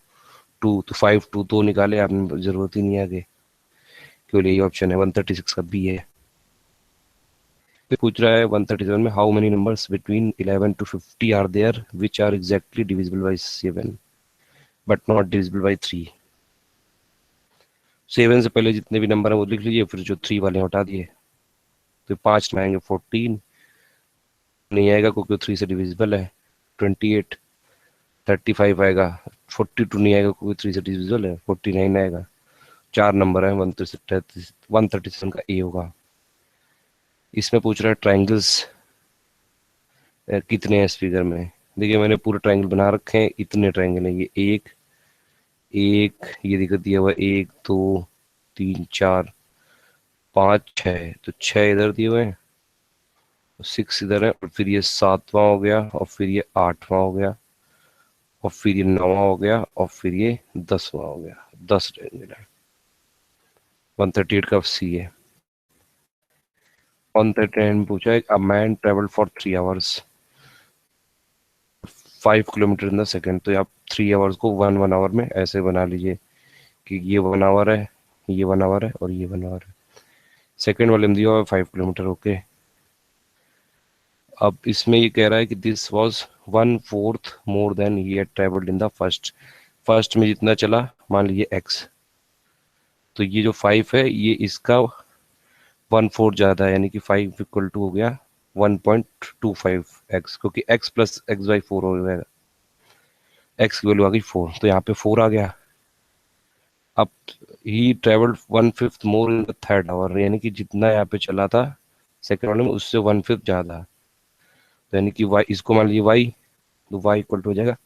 तो 5 2 तो निकाले आपने, जरूरत ही नहीं है आगे, केवल यही ऑप्शन है 136 का बी है। फिर पूछ रहा है 137 में, how many numbers between 11 to 50 are there which are exactly divisible by 7 but not divisible by 3। 7 से पहले जितने भी नंबर है वो लिख लीजिए, फिर जो 3 वाले हटा दिए। तो 5 में आएंगे 14, नहीं आएगा क्योंकि 3 से डिविजिबल है। 28, 35 आएगा। 42 नहीं आएगा क्योंकि 3 से डिविजिबल है। 49 आएगा। 4 नंबर है, 137 का ए होगा। इसमें पूछ रहा है ट्राइंगल्स कितने हैं इस फिगर में। देखिए मैंने पूरे ट्राइंगल बना रखे हैं, इतने ट्राइंगल हैं। ये एक, ये दिखा दिया हुआ 1 2 3 4 5 6, तो 6 इधर दिए हुए हैं, 6 इधर है, और फिर ये 7वां हो गया, और फिर ये 8वां हो गया, और फिर ये 9वां हो गया, और फिर ये 10वां हो गया। 10 ट्राइंगल है। 138 का सी है। 139 में पूछा है, a man travel for 3 hours 5 kilometre in the second. तो आप 3 आवर्स को 1 आवर में ऐसे बना लीजिए कि ये 1 आवर है, ये 1 आवर है, और ये 1 आवर है। सेकेंड वाले में दिया हुआ है 5 किलोमीटर। ओके, अब इसमें ये कह रहा है कि this was 1/4 more than he had travelled in the first. First में जितना चला, मान लीजिए एक्स, तो ये जो 5 है ये इसका 1/4 ज्यादा है, यानी कि 5 इक्वल टू हो गया 1.25 एक्स, क्योंकि एक्स प्लस एक्स बाई 4 हो जाएगा। एक्स की वैल्यू आ गई 4, तो यहाँ पे 4 आ गया। अब he travelled 1/5 more in the third hour, यानी कि जितना यहाँ पे चला था सेकेंड वाले में उससे 1/5 ज्यादा। तो यानी कि वाई, इसको मान लीजिए वाई, तो वाई इक्वल टू हो जाएगा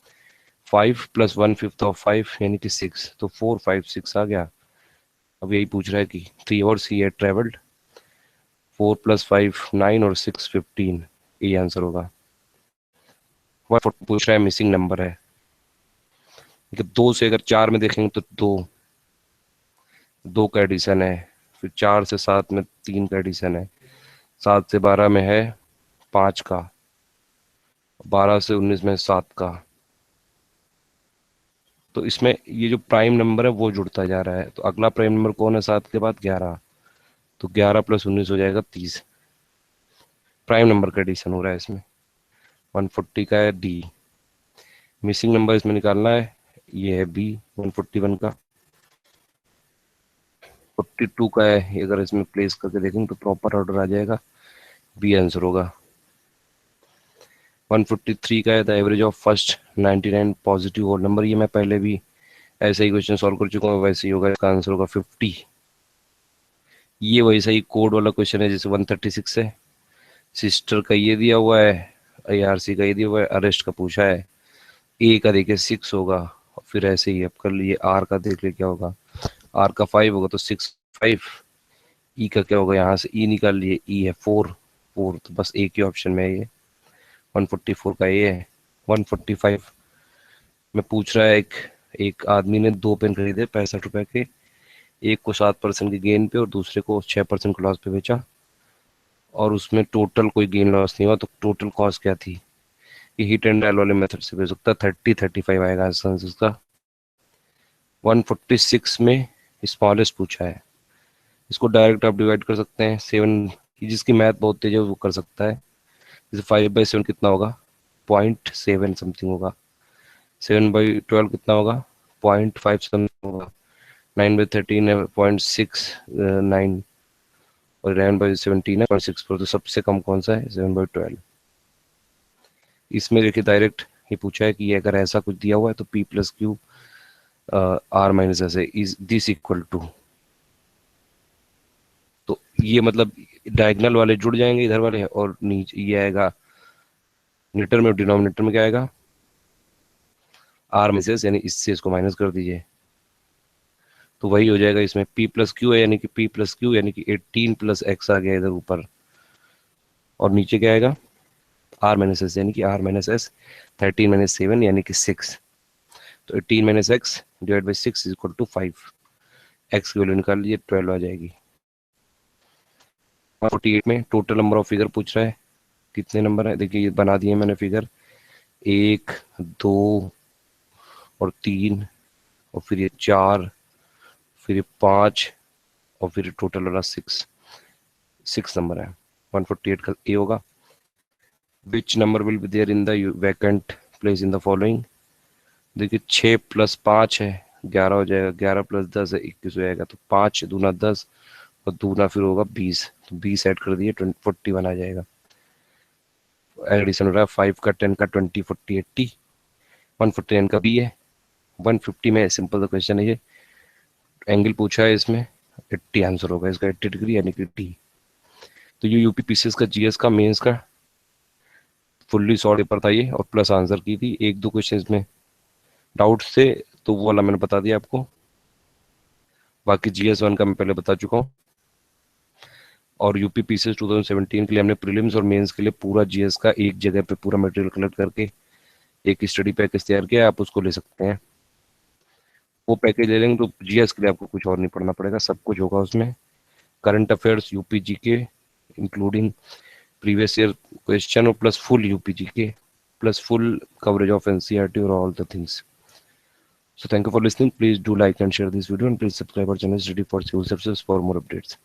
5 + 1/5 ऑफ 5 यानी कि 6, तो 4 5 6 आ गया। अब यही पूछ रहा है कि 3 आवर्स ही हैड ट्रेवल्ड, 4 + 5 9 और 6 15, ये आंसर होगा। वह पूछ रहा है मिसिंग नंबर है। 2 से अगर 4 में देखेंगे तो 2 का एडिशन है। फिर 4 से 7 में 3 का एडिशन है। 7 से 12 में है 5 का। 12 से 19 में 7 का। तो इसमें ये जो प्राइम नंबर है वो जुड़ता जा रहा है। तो अगला प्राइम नंबर कौन है 7 के बाद, 11। तो 11 + 19 हो जाएगा 30। प्राइम नंबर का एडिशन हो रहा है इसमें। 140 का है डी। मिसिंग नंबर इसमें निकालना है, ये है बी 141 का। 42 का है, अगर इसमें प्लेस करके देखेंगे तो प्रॉपर ऑर्डर आ जाएगा, बी आंसर होगा। 143 का है the average of first 99 positive whole number. ये मैं पहले भी ऐसे ही क्वेश्चन सॉल्व कर चुका हूँ, वैसे ही होगा, इसका आंसर होगा 50। ये वैसा ही कोड वाला क्वेश्चन है जैसे 136 है। सिस्टर का ये दिया हुआ है, ARC का ये दिया हुआ है, अरेस्ट का पूछा है। ए का देखिए 6 होगा, फिर ऐसे ही अब कर लिए। आर का देख ले क्या होगा, आर का 5 होगा तो 6 5। ई का क्या होगा, यहाँ से ई निकाल लिए, ई है 4, तो बस एक ही ऑप्शन में है ये। 144 का ये है। 145 में पूछ रहा है, एक आदमी ने 2 पेन खरीदे 65 रुपए के। एक को 7% की गेन पे और दूसरे को 6% के लॉस पे बेचा, और उसमें टोटल कोई गेन लॉस नहीं हुआ। तो टोटल कॉस्ट क्या थी, ये हिट एंड डायल वाले मेथड से बेच सकता है। 35 आएगा आंसर उसका। 146 में स्मॉलेस्ट पूछा है, इसको डायरेक्ट आप डिवाइड कर सकते हैं 7। जिसकी मैथ बहुत तेज है वो कर सकता है। जैसे 5/7 कितना होगा, 0.7 समथिंग होगा। 7/12 कितना होगा, 0.5 समथिंग होगा। 9/13 है 0.69, और 11/17 है 0.64। तो सबसे कम कौन सा है, 7/12। इसमें देखिए डायरेक्ट ये पूछा है कि अगर ऐसा कुछ दिया हुआ है तो P + Q R minus S है, इज दिस इक्वल टू, तो ये मतलब डायगनल वाले जुड़ जाएंगे इधर वाले, और नीचे ये आएगा न्यूटर में, डिनोमिनेटर में क्या आएगा, आर माइनस एस, यानी इससे इसको माइनस कर दीजिए, तो वही हो जाएगा। इसमें p प्लस क्यू है, यानी कि p प्लस क्यू यानी कि 18 प्लस एक्स आ गया इधर ऊपर, और नीचे क्या आएगा, आर माइनस एस, यानी कि आर माइनस एस 13 माइनस 7 यानी कि 6, तो 18 minus x divide by 6 is equal to 5। X की वैल्यू निकाल लीजिए, 12 आ जाएगी। 48 में टोटल नंबर ऑफ फिगर पूछ रहा है, कितने नंबर है, देखिए ये बना दिए मैंने फिगर, 1 2 और 3, और फिर ये 4, फिर ये 5, और फिर टोटल वाला 6 नंबर है। 148 का ए होगा। Which number will be there in the vacant place in the following. देखिए 6 प्लस 5 है 11 हो जाएगा, 11 प्लस 10 है 21 हो जाएगा, तो 5 दूना 10 और दूना फिर होगा 20, तो 20 ऐड कर दिए 41 आ जाएगा। एडिशन हो रहा है 5 का 10 का 20 40 80, 149 का बी है। 150 में सिंपल सा क्वेश्चन है ये, एंगल पूछा है इसमें, 80 आंसर होगा इसका, 80 डिग्री यानी कि टी। तो ये यूपी पीसीएस का जीएस का मेंस का फुल्ली शॉर्ट पेपर था ये, और प्लस आंसर की थी। एक दो क्वेश्चन में डाउट से, तो वो वाला मैंने बता दिया आपको, बाकी जीएस वन का मैं पहले बता चुका हूँ। और यूपी पीसीएस 2017 के लिए हमने प्रीलिम्स और मेंस के लिए पूरा जीएस का एक जगह पे पूरा मटेरियल कलेक्ट करके एक स्टडी पैकेज तैयार किया, आप उसको ले सकते हैं। वो पैकेज ले लेंगे तो जीएस के लिए आपको कुछ और नहीं पढ़ना पड़ेगा, सब कुछ होगा उसमें। Current affairs, UP GK including previous year question, और plus full UP GK, plus full coverage of NCERT or all the things. So thank you for listening. Please do like and share this video, and please subscribe our channel Ready for Civil Services for more updates.